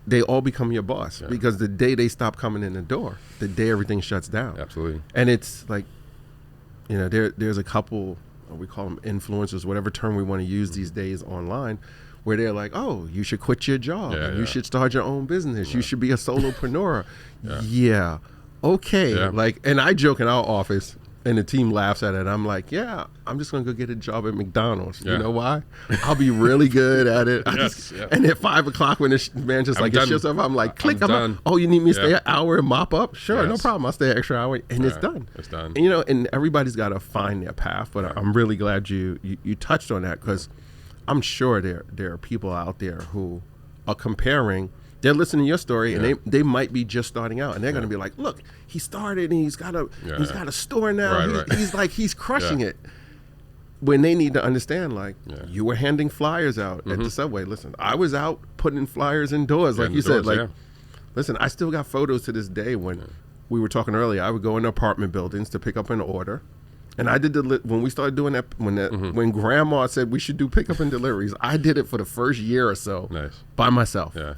Speaker 2: They all become your boss because the day they stop coming in the door, the day everything shuts down.
Speaker 1: Absolutely.
Speaker 2: And it's like, there's a couple, we call them influencers, whatever term we want to use these days online, where they're like, oh, you should quit your job. You should start your own business. You should be a solopreneur. Yeah. Okay. Yeah. And I joke in our office, and the team laughs at it. I'm like, yeah, I'm just going to go get a job at McDonald's. Yeah. You know why? I'll be really good at it. And at 5 o'clock when the man just gets shifts up, I'm like, click. I'm done. Oh, you need me to stay an hour and mop up? Sure, no problem. I'll stay an extra hour. And it's done.
Speaker 1: It's done.
Speaker 2: And, and everybody's got to find their path. But I'm really glad you touched on that, because I'm sure there are people out there who are comparing. They're listening to your story, and they might be just starting out, and they're going to be like, "Look, he started, and he's got a store now. Right. He's crushing it." When they need to understand, you were handing flyers out at the subway. Listen, I was out putting flyers indoors, like you said. Listen, I still got photos to this day. When we were talking earlier, I would go into apartment buildings to pick up an order. And I did when we started doing that, when Grandma said we should do pickup and deliveries, I did it for the first year or so by myself. Yeah.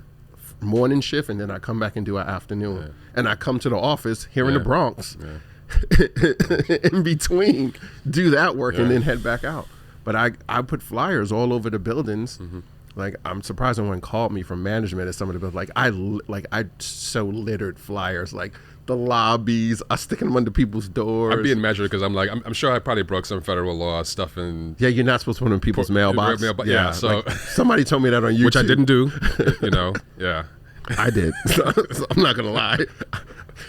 Speaker 2: Morning shift, and then I come back and do an afternoon. And I come to the office here in the Bronx in between, do that work, and then head back out. But I put flyers all over the buildings. I'm surprised no one called me from management at some of the buildings. I so littered flyers, the lobbies. I sticking them under people's doors.
Speaker 1: I'm being measured because I'm sure I probably broke some federal law stuff. And
Speaker 2: yeah, you're not supposed to put them in people's mailbox.
Speaker 1: So
Speaker 2: somebody told me that on YouTube,
Speaker 1: which I didn't do. Yeah,
Speaker 2: I did. So I'm not gonna lie,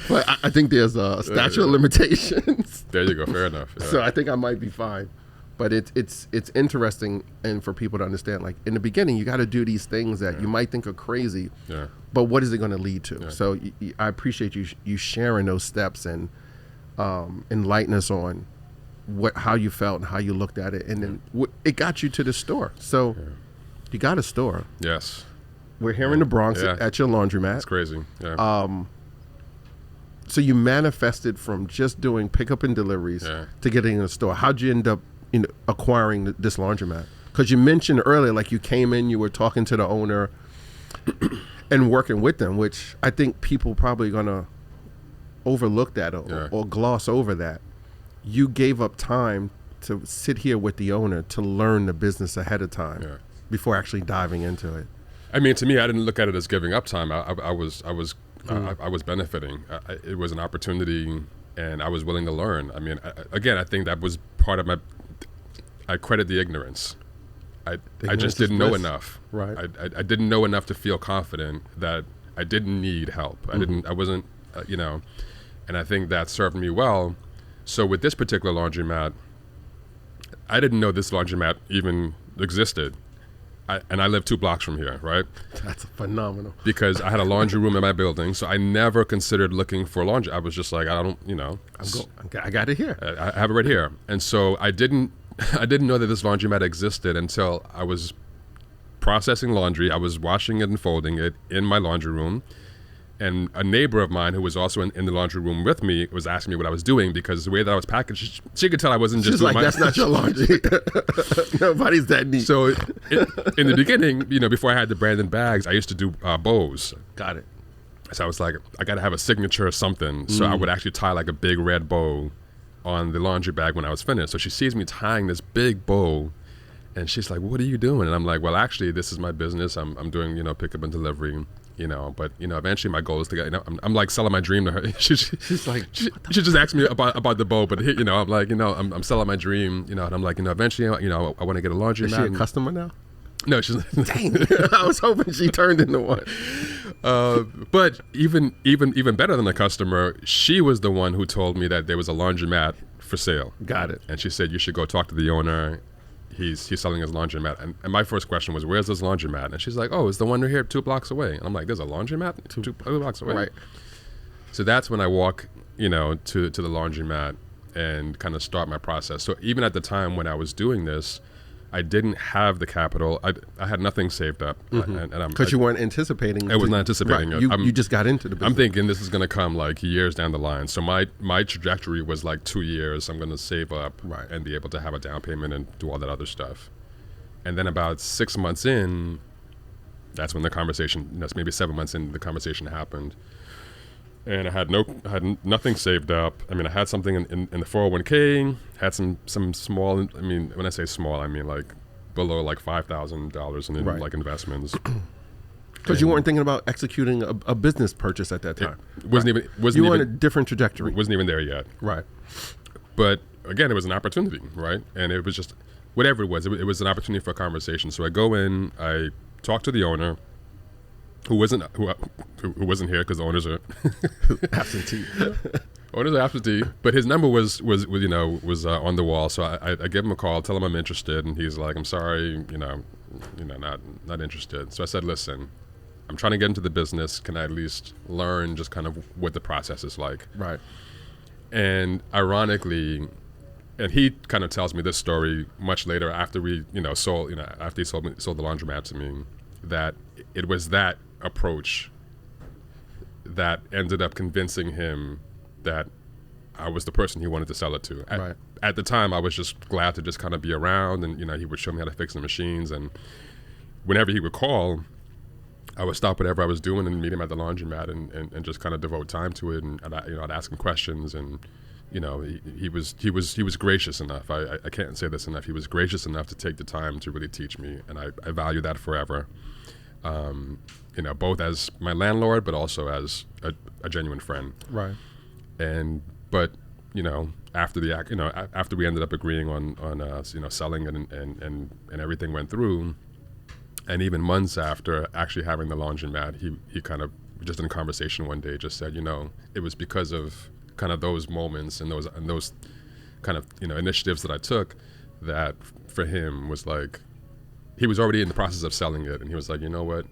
Speaker 2: but I think there's a statute of limitations.
Speaker 1: There you go. Fair enough. Yeah.
Speaker 2: So I think I might be fine. But it's interesting, and for people to understand, in the beginning, you got to do these things that you might think are crazy, but what is it going to lead to? Yeah. So I appreciate you sharing those steps and enlighten us on how you felt and how you looked at it, and then it got you to the store. So you got a store.
Speaker 1: Yes.
Speaker 2: We're here in the Bronx at your laundromat.
Speaker 1: It's crazy. Yeah.
Speaker 2: So you manifested from just doing pickup and deliveries to getting in a store. How'd you end up acquiring this laundromat? Because you mentioned earlier, you came in, you were talking to the owner and working with them, which I think people probably gonna overlook that or gloss over that. You gave up time to sit here with the owner to learn the business ahead of time before actually diving into it.
Speaker 1: I mean, to me, I didn't look at it as giving up time. I was benefiting. It was an opportunity, and I was willing to learn. I mean, I think that was part of my. I credit the ignorance. I just didn't know enough.
Speaker 2: Right.
Speaker 1: I didn't know enough to feel confident that I didn't need help. I wasn't. And I think that served me well. So with this particular laundromat, I didn't know this laundromat even existed. And I live 2 blocks from here, right?
Speaker 2: That's phenomenal.
Speaker 1: Because I had a laundry room in my building, so I never considered looking for laundry. I was just like, I don't,
Speaker 2: I got it here.
Speaker 1: I have it right here. And so I didn't know that this laundromat existed until I was processing laundry. I was washing it and folding it in my laundry room. And a neighbor of mine who was also in the laundry room with me was asking me what I was doing, because the way that I was packaged, she could tell I wasn't just doing
Speaker 2: that's not your laundry. Nobody's that neat.
Speaker 1: So in the beginning, before I had the Brandon bags, I used to do bows.
Speaker 2: Got it.
Speaker 1: So I was like, I got to have a signature or something. So I would actually tie like a big red bow on the laundry bag when I was finished. So she sees me tying this big bow, and she's like, "What are you doing?" And I'm like, "Well, actually, this is my business. I'm doing pickup and delivery." But eventually my goal is to get. I'm like selling my dream to her. She's like, she just asked me about the bow, but I'm like, I'm selling my dream. And I'm like, eventually, I want to get a laundry.
Speaker 2: Is she a customer now?
Speaker 1: No, she's.
Speaker 2: Dang, I was hoping she turned into one.
Speaker 1: But even better than a customer, she was the one who told me that there was a laundromat for sale.
Speaker 2: Got it.
Speaker 1: And she said you should go talk to the owner. He's selling his laundromat. And my first question was, where's this laundromat? And she's like, oh, it's the one here 2 blocks away. And I'm like, there's a laundromat 2 blocks away?
Speaker 2: Right.
Speaker 1: So that's when I walk, to the laundromat and kind of start my process. So even at the time when I was doing this, I didn't have the capital. I had nothing saved up.
Speaker 2: Because you weren't anticipating.
Speaker 1: I was not anticipating it.
Speaker 2: You just got into the business.
Speaker 1: I'm thinking this is going to come like years down the line. So my trajectory was like 2 years. I'm going to save up and be able to have a down payment and do all that other stuff. And then about 6 months in, that's when the conversation, maybe 7 months in, the conversation happened. And I had nothing saved up. I mean, I had something in the 401k, had some small, I mean, when I say small, I mean like below like $5,000 in like investments.
Speaker 2: Because you weren't thinking about executing a business purchase at that time.
Speaker 1: Wasn't
Speaker 2: you were on
Speaker 1: even
Speaker 2: a different trajectory.
Speaker 1: Wasn't even there yet.
Speaker 2: Right.
Speaker 1: But again, it was an opportunity, right? And it was just, whatever it was an opportunity for a conversation. So I go in, I talk to the owner, who wasn't here because the owners are
Speaker 2: absentee.
Speaker 1: Owners are absentee, but his number was on the wall. So I give him a call, tell him I'm interested, and he's like, "I'm sorry, not interested." So I said, "Listen, I'm trying to get into the business. Can I at least learn just kind of what the process is like?"
Speaker 2: Right.
Speaker 1: And ironically, and he kind of tells me this story much later after we sold after he sold the laundromat to me, that it was that approach that ended up convincing him that I was the person he wanted to sell it to. At the time, I was just glad to just kind of be around, and he would show me how to fix the machines, and whenever he would call, I would stop whatever I was doing and meet him at the laundromat and just kind of devote time to it, and I'd ask him questions, and he was gracious enough. I can't say this enough. He was gracious enough to take the time to really teach me, and I value that forever. Both as my landlord, but also as a genuine friend.
Speaker 2: Right.
Speaker 1: But after after we ended up agreeing on selling it and everything went through, and even months after actually having the laundromat, he kind of just in a conversation one day just said, it was because of kind of those moments and those kind of initiatives that I took that for him was like, he was already in the process of selling it, and he was like, you know what,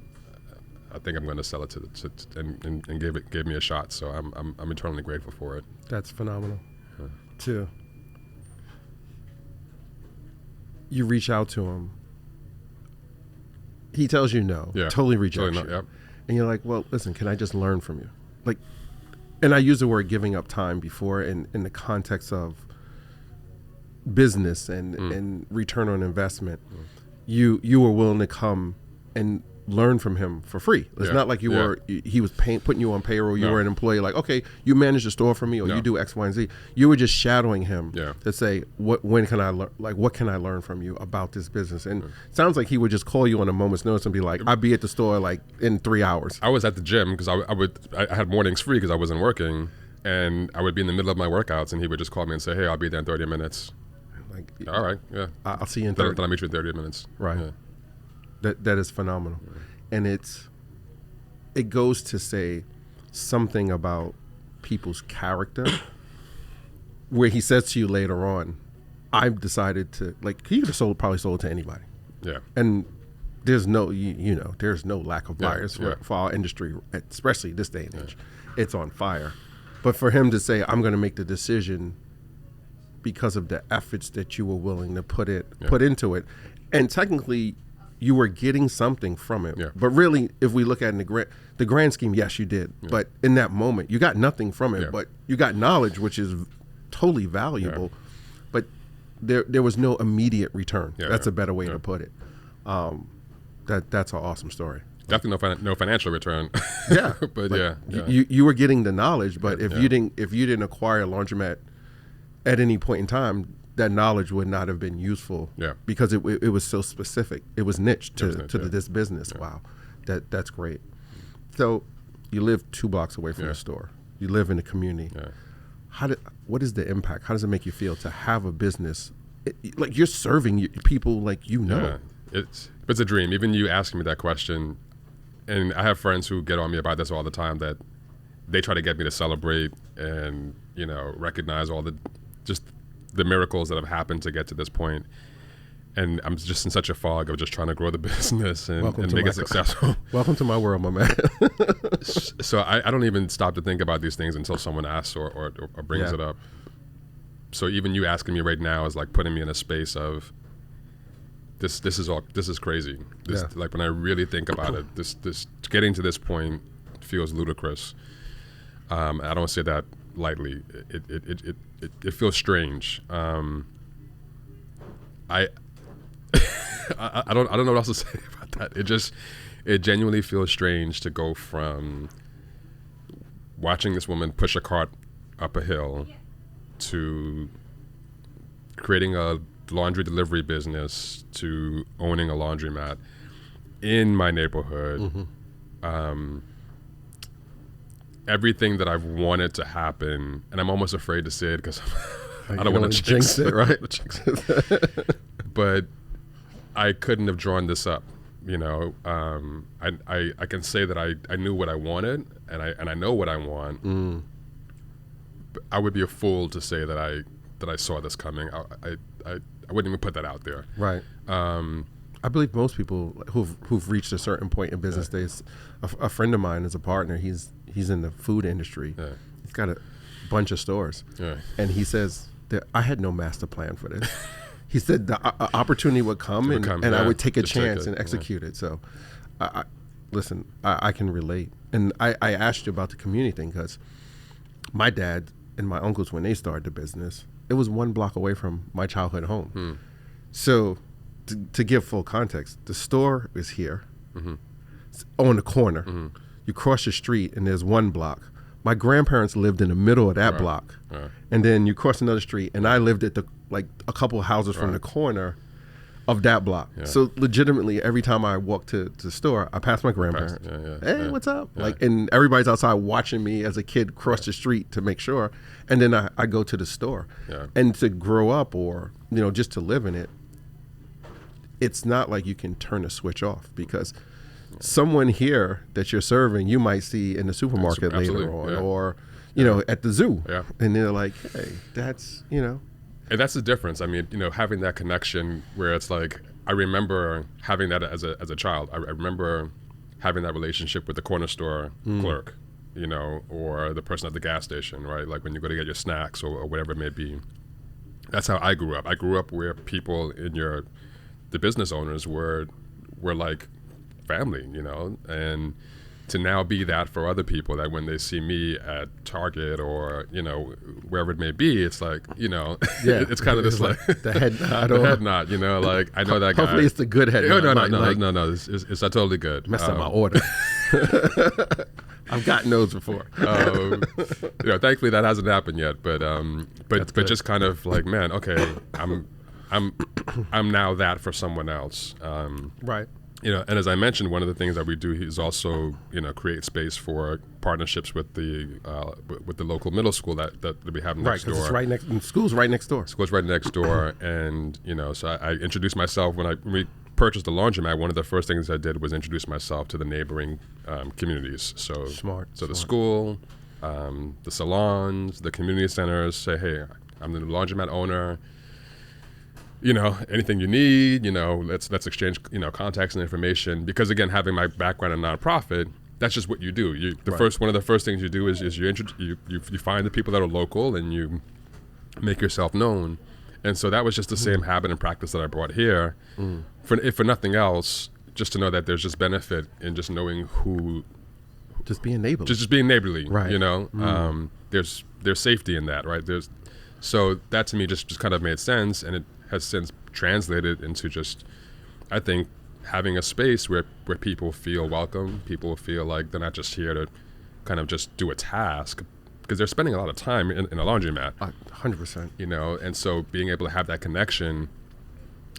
Speaker 1: I think I'm going to sell it and gave me a shot. So I'm eternally grateful for it.
Speaker 2: That's phenomenal. Too. You reach out to him. He tells you no. Yeah. Totally rejects you. Yep. And you're like, well, listen, can I just learn from you? Like, and I use the word giving up time before in the context of business and return on investment. You were willing to come and learn from him for free. It's not like he was putting you on payroll. You were an employee. Like, okay, you manage the store for me, or you do X, Y, and Z. You were just shadowing him to say, when can I learn? Like, what can I learn from you about this business? And it sounds like he would just call you on a moment's notice and be like, I'll be at the store like in 3 hours.
Speaker 1: I was at the gym because I had mornings free because I wasn't working, and I would be in the middle of my workouts, and he would just call me and say, hey, I'll be there in 30 minutes. Like, all right, yeah.
Speaker 2: I'll see you in 30.
Speaker 1: Then I'll meet you in 30 minutes.
Speaker 2: Right. Yeah. That is phenomenal. And it goes to say something about people's character, where he says to you later on, I've decided to, like, he could have probably sold it to anybody.
Speaker 1: Yeah.
Speaker 2: And there's no, there's no lack of buyers
Speaker 1: Yeah.
Speaker 2: for our industry, especially this day and age. It's on fire. But for him to say, I'm going to make the decision because of the efforts that you were willing to put into it, and technically you were getting something from it.
Speaker 1: Yeah.
Speaker 2: But really, if we look at it in the grand scheme, yes, you did. Yeah. But in that moment, you got nothing from it, but you got knowledge, which is totally valuable. Yeah. But there was no immediate return. Yeah, that's a better way to put it. That's an awesome story.
Speaker 1: Definitely no financial return.
Speaker 2: Yeah,
Speaker 1: but yeah.
Speaker 2: You were getting the knowledge, but if you didn't acquire a laundromat at any point in time, that knowledge would not have been useful. Yeah. Because it was so specific. It was niche to this business. Yeah. Wow, that's great. So you live 2 blocks away from the store. You live in the community. Yeah. What is the impact? How does it make you feel to have a business like you're serving people like Yeah.
Speaker 1: It's a dream. Even you asking me that question, and I have friends who get on me about this all the time, that they try to get me to celebrate and recognize all the miracles that have happened to get to this point. And I'm just in such a fog of just trying to grow the business and make it successful.
Speaker 2: Welcome to my world, my man.
Speaker 1: So I don't even stop to think about these things until someone asks or brings it up. So even you asking me right now is like putting me in a space of this is crazy. Like when I really think about it, this getting to this point feels ludicrous. I don't say that lightly. It feels strange. I don't know what else to say about that. It genuinely feels strange to go from watching this woman push a cart up a hill to creating a laundry delivery business to owning a laundromat in my neighborhood. Mm-hmm. Everything that I've wanted to happen, and I'm almost afraid to say it because I don't want to jinx it, right? But I couldn't have drawn this up. I can say that I knew what I wanted, and I know what I want. But I would be a fool to say that I saw this coming. I wouldn't even put that out there.
Speaker 2: Right. I believe most people who've reached a certain point in business days. A friend of mine is a partner. He's in the food industry. Yeah. He's got a bunch of stores. Yeah. And he says that I had no master plan for this. He said the opportunity would come and I would take a chance and execute it. So, listen, I can relate. And I asked you about the community thing because my dad and my uncles, when they started the business, it was 1 block away from my childhood home. So to give full context, the store is here on the corner. Mm-hmm. You cross the street and there's 1 block. My grandparents lived in the middle of that block. And then you cross another street and I lived at a couple of houses from the corner of that block. Yeah. So legitimately, every time I walk to the store, I pass my grandparents. Hey, what's up? Yeah. And everybody's outside watching me as a kid cross the street to make sure. And then I go to the store. Yeah. And to grow up or, just to live in it, it's not like you can turn a switch off because someone here that you're serving, you might see in the supermarket later on or, at the zoo. Yeah. And they're like, hey, that's,
Speaker 1: And that's the difference. I mean, having that connection where it's like, I remember having that as a child. I remember having that relationship with the corner store clerk, or the person at the gas station, right? Like when you go to get your snacks or whatever it may be. That's how I grew up. I grew up where people the business owners were like family, and to now be that for other people, that when they see me at Target or wherever it may be, it's like it's kind of this like
Speaker 2: the head nod,
Speaker 1: like I know that guy.
Speaker 2: Hopefully, it's the good head nod.
Speaker 1: No. It's totally good.
Speaker 2: Messed up my order. I've gotten those before.
Speaker 1: Thankfully that hasn't happened yet, but just kind of like, man, okay, I'm now that for someone else.
Speaker 2: Right.
Speaker 1: And as I mentioned, one of the things that we do is also, create space for partnerships with the local middle school that we have next door.
Speaker 2: Right, because school's right next door.
Speaker 1: School's right next door, and so I introduced myself when we purchased the laundromat. One of the first things I did was introduce myself to the neighboring communities. So
Speaker 2: smart.
Speaker 1: The school, the salons, the community centers. Say, hey, I'm the laundromat owner. Anything you need, let's exchange, contacts and information. Because again, having my background in nonprofit, that's just what you do. One of the first things you do is you find the people that are local and you make yourself known. And so that was just the same habit and practice that I brought here. For nothing else, just to know that there's just benefit in just knowing who.
Speaker 2: Just being neighborly.
Speaker 1: Just being neighborly,
Speaker 2: right?
Speaker 1: There's safety in that, right? So that to me just kind of made sense, and it has since translated into just, I think, having a space where people feel welcome, people feel like they're not just here to kind of just do a task, because they're spending a lot of time in a laundromat.
Speaker 2: 100%.
Speaker 1: And so being able to have that connection,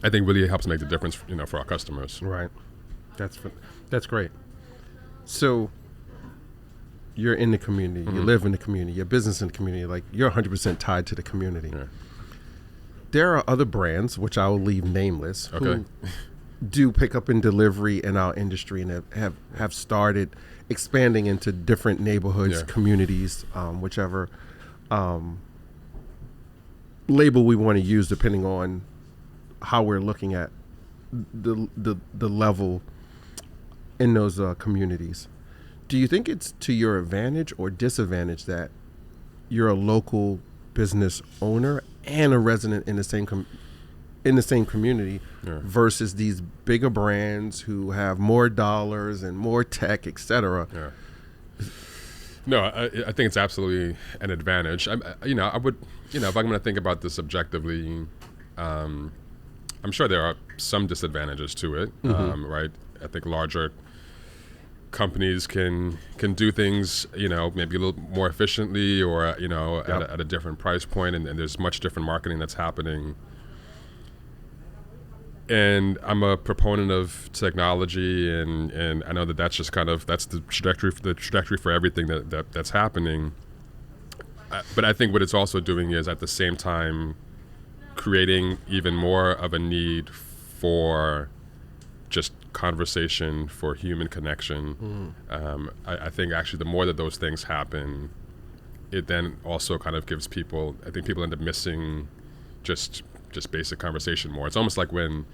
Speaker 1: I think really helps make the difference, for our customers.
Speaker 2: Right. That's great. So you're in the community, you live in the community, your business in the community, like you're 100% tied to the community.
Speaker 1: Yeah.
Speaker 2: There are other brands, which I will leave nameless, who do pickup and delivery in our industry and have started expanding into different neighborhoods, communities, whichever label we want to use, depending on how we're looking at the level in those communities. Do you think it's to your advantage or disadvantage that you're a local business owner and a resident in the same community versus these bigger brands who have more dollars and more tech, etc.?
Speaker 1: No, I think it's absolutely an advantage. I would, if I'm going to think about this objectively, I'm sure there are some disadvantages to it, right? I think larger companies can do things, maybe a little more efficiently or, at a different price point, and there's much different marketing that's happening. And I'm a proponent of technology, and I know that's just that's the trajectory for everything that's happening. But I think what it's also doing is at the same time creating even more of a need for just conversation, for human connection. I think actually the more that those things happen, it then also kind of gives people, I think people end up missing just basic conversation more. It's almost like when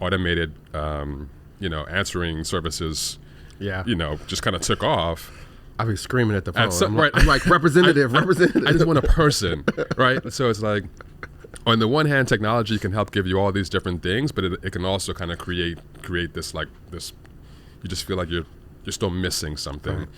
Speaker 1: automated answering services just kind of took off.
Speaker 2: I was screaming at the phone.
Speaker 1: I'm
Speaker 2: like representative.
Speaker 1: I just want a person, right? So it's like, on the one hand, technology can help give you all these different things, but it can also kind of create this you just feel like you're still missing something.
Speaker 2: Right.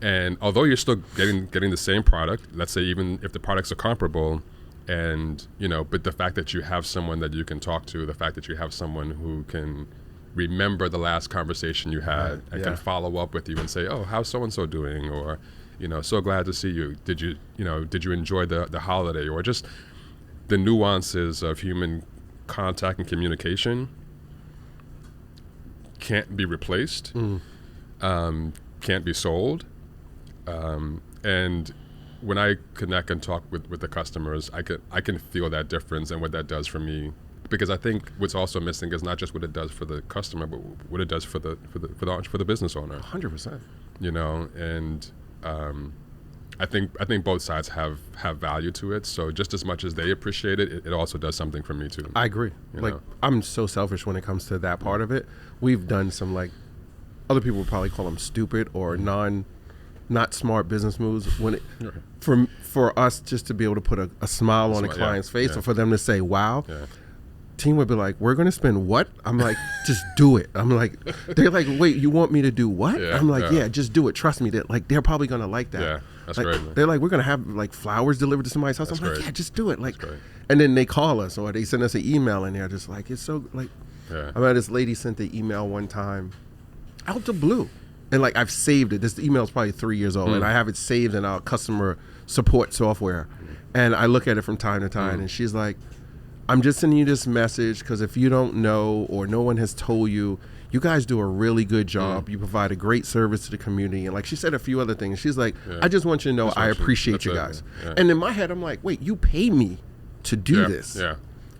Speaker 1: And although you're still getting the same product, let's say even if the products are comparable, and but the fact that you have someone that you can talk to, the fact that you have someone who can remember the last conversation you had and can follow up with you and say, oh, how's so and so doing, or so glad to see you. Did you enjoy the holiday, or just the nuances of human contact and communication can't be replaced, can't be sold. And when I connect and talk with the customers, I can feel that difference and what that does for me. Because I think what's also missing is not just what it does for the customer, but what it does for the business owner.
Speaker 2: 100%.
Speaker 1: And I think both sides have value to it. So just as much as they appreciate it, it also does something for me too.
Speaker 2: I agree. I'm so selfish when it comes to that part of it. We've done some other people would probably call them stupid or not smart business moves when it for us just to be able to put a smile on a client's face or for them to say wow. Team would be like, we're going to spend what? I'm like, just do it. I'm like, they're like, wait, you want me to do what? I'm like, just do it. Trust me. They're probably going to like that.
Speaker 1: Yeah, that's great. Man.
Speaker 2: They're like, we're going to have flowers delivered to somebody's house.
Speaker 1: That's
Speaker 2: I'm
Speaker 1: great.
Speaker 2: like, yeah, just do it. And then they call us or they send us an email and they're just like, it's so I mean, this lady sent the email one time out the blue. And I've saved it. This email is probably 3 years old and I have it saved in our customer support software. And I look at it from time to time and she's like, I'm just sending you this message because if you don't know or no one has told you, you guys do a really good job. You provide a great service to the community. And she said a few other things. She's like, I just want you to know I appreciate you guys. And in my head, I'm like, wait, you pay me to do this.
Speaker 1: Yeah.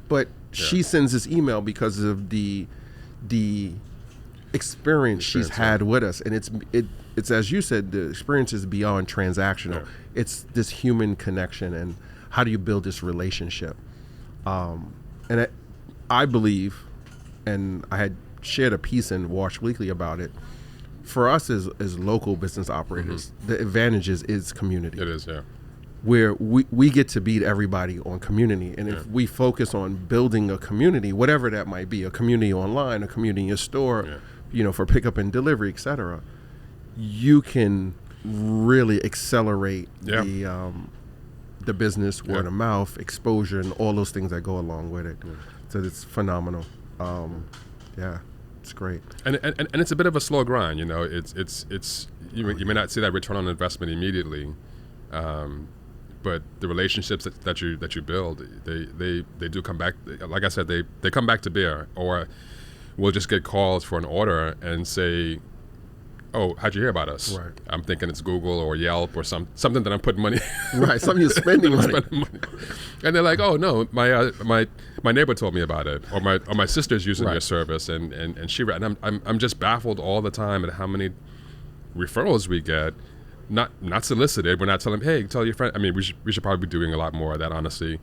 Speaker 2: But she sends this email because of the experience she's had with us. And it's as you said, the experience is beyond transactional.
Speaker 1: Yeah.
Speaker 2: It's this human connection, and how do you build this relationship? And I believe, and I had shared a piece in Wash Weekly about it. For us as local business operators, the advantage is community.
Speaker 1: It is, yeah.
Speaker 2: Where we get to beat everybody on community. And if we focus on building a community, whatever that might be, a community online, a community in your store, for pickup and delivery, et cetera, you can really accelerate the business, word of mouth, exposure, and all those things that go along with it. So it's phenomenal. It's great.
Speaker 1: And it's a bit of a slow grind, it's you may not see that return on investment immediately, but the relationships that you build, they do come back. Like I said, they come back to bear. Or we'll just get calls for an order and say, "Oh, how'd you hear about us?"
Speaker 2: Right.
Speaker 1: I'm thinking it's Google or Yelp or something that I'm putting money.
Speaker 2: Right, something you're spending money.
Speaker 1: And they're like, "Oh no, my neighbor told me about it, or my sister's using your service," and she. And I'm just baffled all the time at how many referrals we get. Not solicited. We're not telling them, hey, tell your friend. I mean, we should probably be doing a lot more of that, honestly.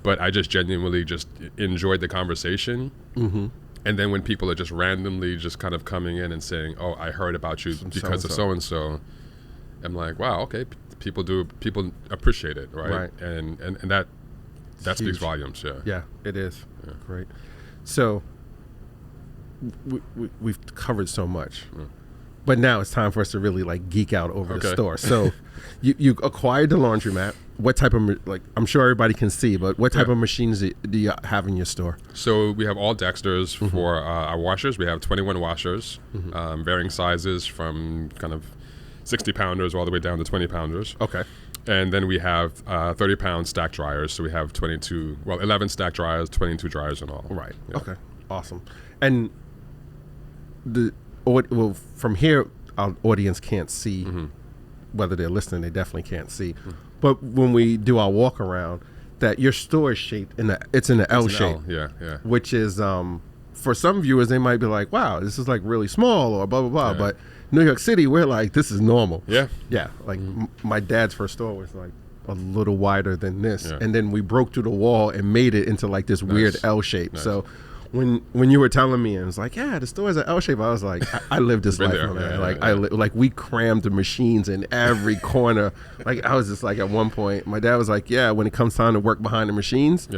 Speaker 1: But I just genuinely just enjoyed the conversation. Mm-hmm. And then when people are just randomly just kind of coming in and saying, oh, I heard about you because of so-and-so, I'm like, wow, okay, people appreciate it, right? And that speaks volumes, yeah.
Speaker 2: Yeah, it is. Yeah. Great. So we've covered so much. But now it's time for us to really geek out over the store. So you acquired the laundromat. What type of, I'm sure everybody can see, but what type of machines do you have in your store?
Speaker 1: So we have all Dexters for our washers. We have 21 washers, varying sizes from kind of 60-pounders all the way down to 20-pounders.
Speaker 2: Okay.
Speaker 1: And then we have 30-pound stack dryers. So we have 11 stack dryers, 22 dryers in all.
Speaker 2: Right. Yeah. Okay. Awesome. And from here, our audience can't see, whether they're listening, they definitely can't see. But when we do our walk around, that your store is shaped in the L shape.
Speaker 1: Yeah.
Speaker 2: Which is, for some viewers, they might be like, wow, this is really small or blah, blah, blah. Yeah. But New York City, we're like, this is normal.
Speaker 1: Yeah.
Speaker 2: Yeah. My dad's first store was a little wider than this. Yeah. And then we broke through the wall and made it into this weird L shape. Nice. So when you were telling me, and it was like, yeah, the store is an L shape, I was like, I lived this life, man. We crammed the machines in every corner. I was just at one point, my dad was like, yeah, when it comes time to work behind the machines,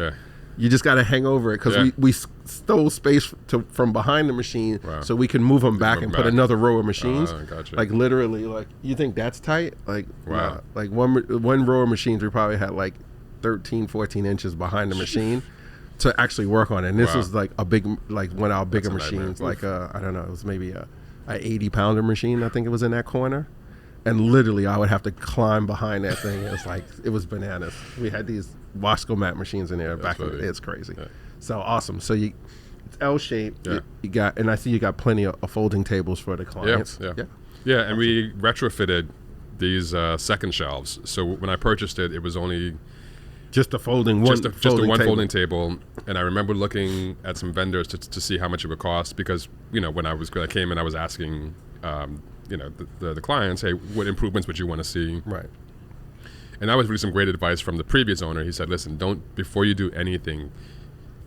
Speaker 2: you just got to hang over it, because we stole space from behind the machine, so we can move them back and put another row of machines.
Speaker 1: Gotcha.
Speaker 2: Literally, you think that's tight?
Speaker 1: Wow.
Speaker 2: One row of machines, we probably had 13, 14 inches behind the machine to actually work on it. And this was a big, one of our bigger machines, I don't know, it was maybe a 80-pounder machine, I think it was in that corner. And literally I would have to climb behind that thing. It was bananas. We had these Washcomat machines in there back in the day. It's crazy. Yeah. So awesome. So it's L-shaped. Yeah. You got, and I see you got plenty of folding tables for the clients.
Speaker 1: Yeah, and we retrofitted these second shelves. So when I purchased it, it was only
Speaker 2: just a folding
Speaker 1: folding table. And I remember looking at some vendors to see how much it would cost, because when I came in, I was asking the clients, hey, what improvements would you want to see?
Speaker 2: Right.
Speaker 1: And that was really some great advice from the previous owner. He said, listen, before you do anything,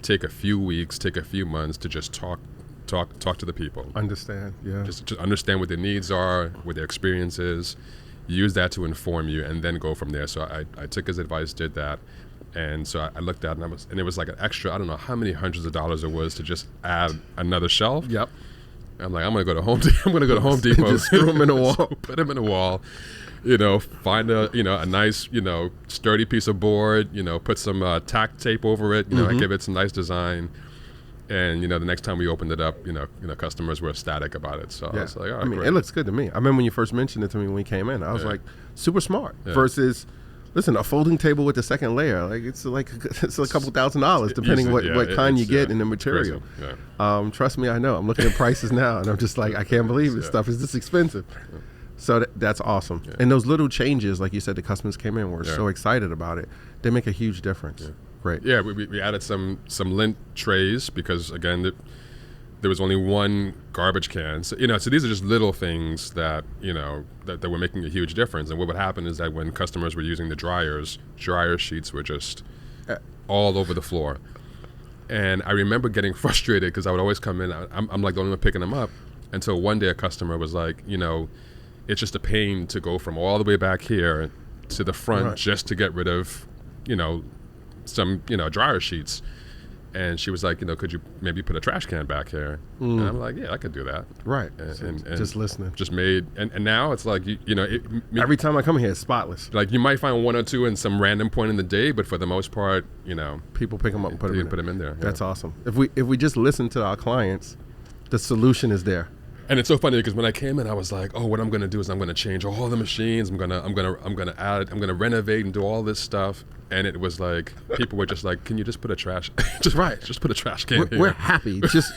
Speaker 1: take a few weeks, take a few months to just talk to the people.
Speaker 2: Understand, yeah.
Speaker 1: Just understand what their needs are, what their experience is. Use that to inform you, and then go from there. So I took his advice, did that, and so I looked at it, and it was an extra, I don't know how many hundreds of dollars it was to just add another shelf.
Speaker 2: Yep.
Speaker 1: I'm like, I'm gonna go to Home Depot.
Speaker 2: Just screw them in a wall.
Speaker 1: Put them in a wall. Find a nice sturdy piece of board. Put some tack tape over it. Give it some nice design. And the next time we opened it up, customers were ecstatic about it. So I was like, all right, great.
Speaker 2: It looks good to me. I remember when you first mentioned it to me when we came in, I was like, super smart. Versus, listen, a folding table with the second layer, it's a couple $1,000 depending what kind you get and the material. Trust me, I know. I'm looking at prices now, and I'm just like, I can't believe this stuff is this expensive. Yeah. So that's awesome. Yeah. And those little changes, like you said, the customers came in, were so excited about it. They make a huge difference. Yeah. Great.
Speaker 1: Yeah, we added some lint trays, because again, there was only one garbage can. So, so these are just little things that, that were making a huge difference. And what would happen is that when customers were using the dryer sheets were just all over the floor. And I remember getting frustrated because I would always come in, I'm like the only one picking them up. Until one day a customer was like, it's just a pain to go from all the way back here to the front just to get rid of, some, dryer sheets. And she was like, could you maybe put a trash can back here? And I'm like, yeah, I could do that.
Speaker 2: Right.
Speaker 1: And
Speaker 2: just listening.
Speaker 1: Just made, and now it's like,
Speaker 2: every time I come here, it's spotless.
Speaker 1: Like you might find one or two in some random point in the day, but for the most part,
Speaker 2: people pick them up and put them
Speaker 1: in there.
Speaker 2: That's awesome. If we just listen to our clients, the solution is there.
Speaker 1: And it's so funny because when I came in, I was like, "Oh, what I'm going to do is I'm going to change all the machines. I'm going to renovate and do all this stuff." And it was like people were just like, "Can you just put a trash? Just put a trash can here."
Speaker 2: We're happy. Just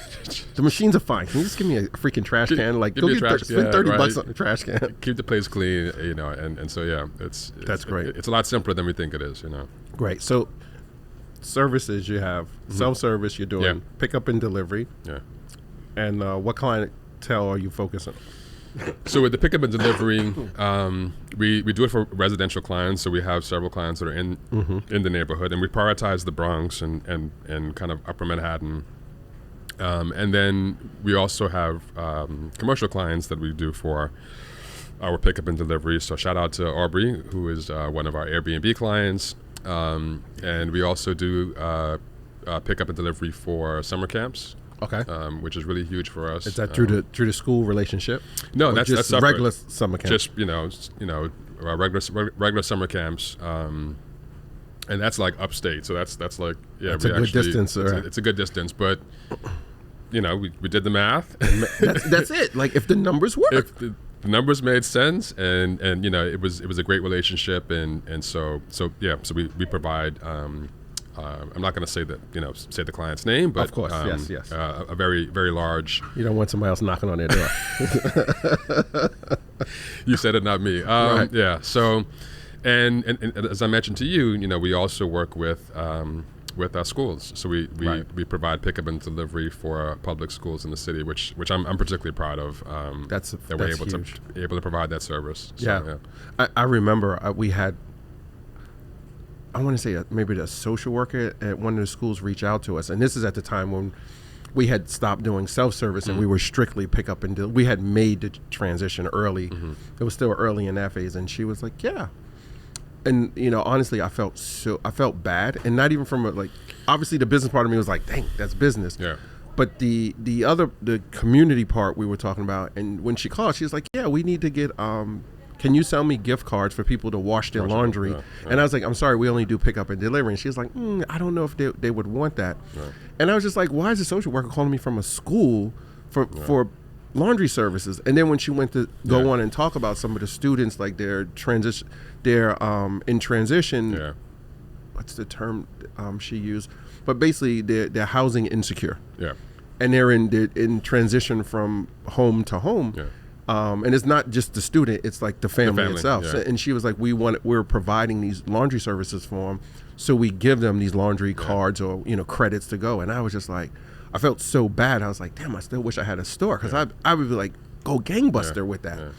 Speaker 2: the machines are fine. Can you just give me a freaking trash can? Like, go spend $30 on a trash can.
Speaker 1: Keep the place clean, and so yeah, that's
Speaker 2: great.
Speaker 1: It's a lot simpler than we think it is,
Speaker 2: Great. So services you have self-service. You're doing pickup and delivery.
Speaker 1: Yeah.
Speaker 2: And what clientele are you focusing on?
Speaker 1: So with the pickup and delivery, we do it for residential clients. So we have several clients that are in the neighborhood, and we prioritize the Bronx and kind of Upper Manhattan. And then we also have commercial clients that we do for our pickup and delivery. So shout out to Aubrey, who is one of our Airbnb clients. And we also do pickup and delivery for summer camps.
Speaker 2: Okay.
Speaker 1: Which is really huge for us.
Speaker 2: Is that through the school relationship?
Speaker 1: No, that's separate.
Speaker 2: Regular summer camps.
Speaker 1: Just regular summer camps, and that's like upstate. So that's like
Speaker 2: it's a good distance.
Speaker 1: It's a good distance, but we did the math.
Speaker 2: That's it. Like if the numbers work.
Speaker 1: If the numbers made sense, and it was a great relationship, and so we provide. I'm not going to say say the client's name, but
Speaker 2: of course, yes.
Speaker 1: A very, very large.
Speaker 2: You don't want somebody else knocking on their door.
Speaker 1: You said it, not me.
Speaker 2: Right.
Speaker 1: Yeah. So, and as I mentioned to you, we also work with our schools. So we provide pickup and delivery for public schools in the city, which I'm particularly proud of.
Speaker 2: That's
Speaker 1: we're able
Speaker 2: huge.
Speaker 1: to provide that service. So,
Speaker 2: yeah. I remember we had. I want to say maybe the social worker at one of the schools reach out to us. And this is at the time when we had stopped doing self-service and we were strictly pick up and we had made the transition early. It was still early in that phase. And she was like, yeah. And, honestly, I felt bad. And not even from obviously the business part of me was like, dang, that's business.
Speaker 1: Yeah.
Speaker 2: But the community part we were talking about. And when she called, she was like, yeah, we need to get, can you sell me gift cards for people to wash their laundry? Yeah. And I was like, I'm sorry, we only do pickup and delivery. And she was like, I don't know if they would want that. Yeah. And I was just like, why is the social worker calling me from a school for laundry services? And then when she went to go on and talk about some of the students, like their in transition, what's the term she used? But basically they're housing insecure.
Speaker 1: Yeah. And
Speaker 2: they're in transition from home to home. Yeah. And it's not just the student; it's like the family itself. Yeah. So, and she was like, "We're providing these laundry services for them, so we give them these laundry cards or credits to go." And I was just like, I felt so bad. I was like, "Damn, I still wish I had a store because I would be like, go gangbuster with that,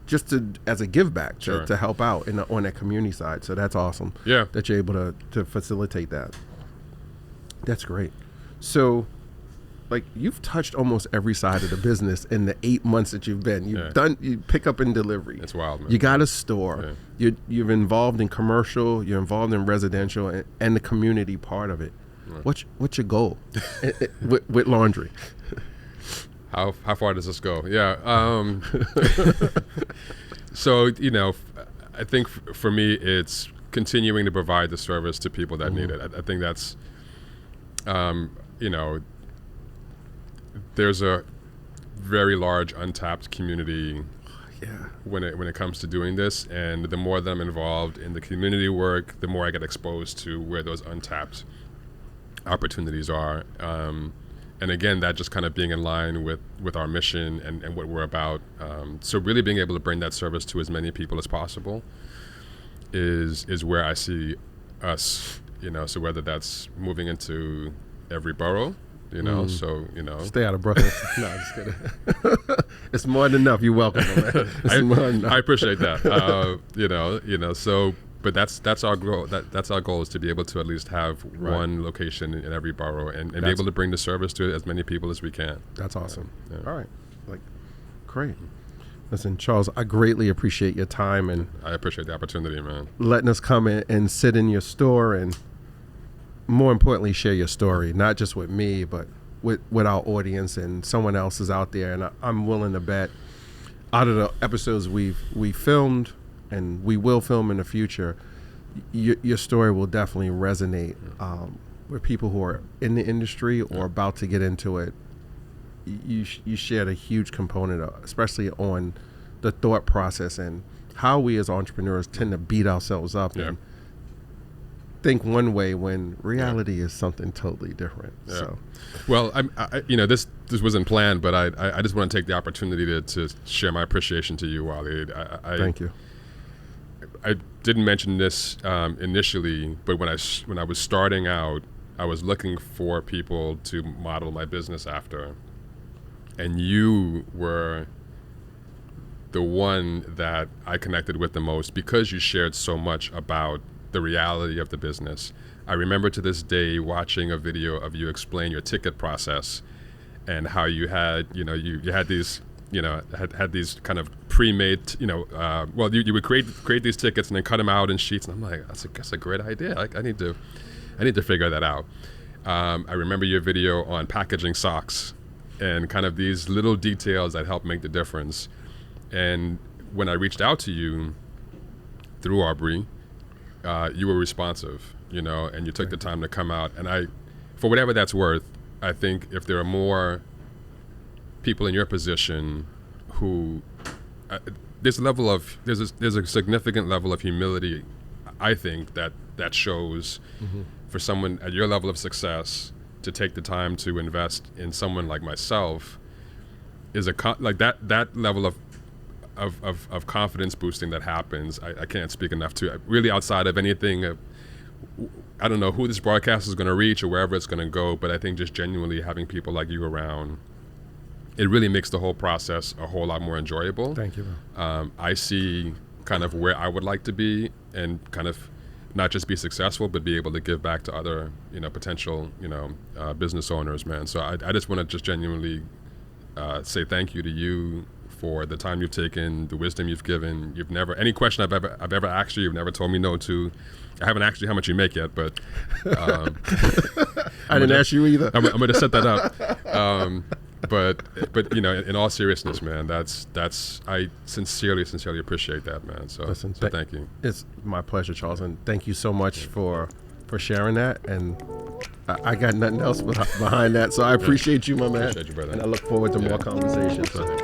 Speaker 2: just as a give back to help out on that community side." So that's awesome.
Speaker 1: Yeah,
Speaker 2: that you're able to facilitate that. That's great. So. Like you've touched almost every side of the business in the 8 months that you've been. You pick up and delivery.
Speaker 1: It's wild, man.
Speaker 2: You got a store. Yeah. You're involved in commercial. You're involved in residential and the community part of it. Yeah. What's your goal with laundry?
Speaker 1: How far does this go? Yeah. So I think for me it's continuing to provide the service to people that need it. I think that's there's a very large untapped community when it comes to doing this, and the more that I'm involved in the community work, the more I get exposed to where those untapped opportunities are, and again that just kind of being in line with our mission and what we're about, so really being able to bring that service to as many people as possible is where I see us, so whether that's moving into every borough, you know. So, you know,
Speaker 2: stay out of Brooklyn. No, I'm just kidding. It's more than enough. You're welcome, man. It's more than enough.
Speaker 1: I appreciate that. You know. So, but that's our goal. That's our goal, is to be able to at least have one location in every borough, and be able to bring the service to as many people as we can.
Speaker 2: That's awesome. Yeah. All right, great. Listen, Charles, I greatly appreciate your time, and
Speaker 1: I appreciate the opportunity, man.
Speaker 2: Letting us come in and sit in your store, and more importantly, share your story, not just with me, but with our audience, and someone else is out there. And I'm willing to bet, out of the episodes we filmed and we will film in the future, your story will definitely resonate with people who are in the industry or about to get into it. You shared a huge component, especially on the thought process and how we as entrepreneurs tend to beat ourselves up and think one way when reality is something totally different. So,
Speaker 1: well, I you know, this wasn't planned, but I just want to take the opportunity to share my appreciation to you, Waleed.
Speaker 2: Thank you.
Speaker 1: I didn't mention this initially, but when I was starting out, I was looking for people to model my business after. And you were the one that I connected with the most, because you shared so much about the reality of the business. I remember to this day watching a video of you explain your ticket process, and how you had, you know, you had these, you know, had these kind of pre-made, you know, well, you would create these tickets and then cut them out in sheets, and I'm like, that's a great idea. I need to figure that out. I remember your video on packaging socks, and kind of these little details that help make the difference. And when I reached out to you through Aubrey, you were responsive, you know, and you took the time to come out. And for whatever that's worth, I think if there are more people in your position who, there's a significant level of humility, I think, that shows for someone at your level of success to take the time to invest in someone like myself is like that level of confidence boosting that happens. I can't speak enough to. Really, outside of anything, I don't know who this broadcast is going to reach or wherever it's going to go, but I think just genuinely having people like you around, it really makes the whole process a whole lot more enjoyable.
Speaker 2: Thank you.
Speaker 1: I see kind of where I would like to be, and kind of not just be successful, but be able to give back to other, you know, potential, you know, business owners, man. So I just want to just genuinely say thank you to you for the time you've taken, the wisdom you've given. You've never, any question I've ever asked you, you've never told me no to. I haven't asked you how much you make yet, but
Speaker 2: I didn't ask you either.
Speaker 1: I'm going to set that up. But you know, in all seriousness, man, I sincerely appreciate that, man. So,
Speaker 2: listen,
Speaker 1: so thank you.
Speaker 2: It's my pleasure, Charles, and thank you so much for sharing that. And I got nothing else behind that, so I appreciate you, my man.
Speaker 1: Appreciate you, brother.
Speaker 2: And I look forward to more conversations. So.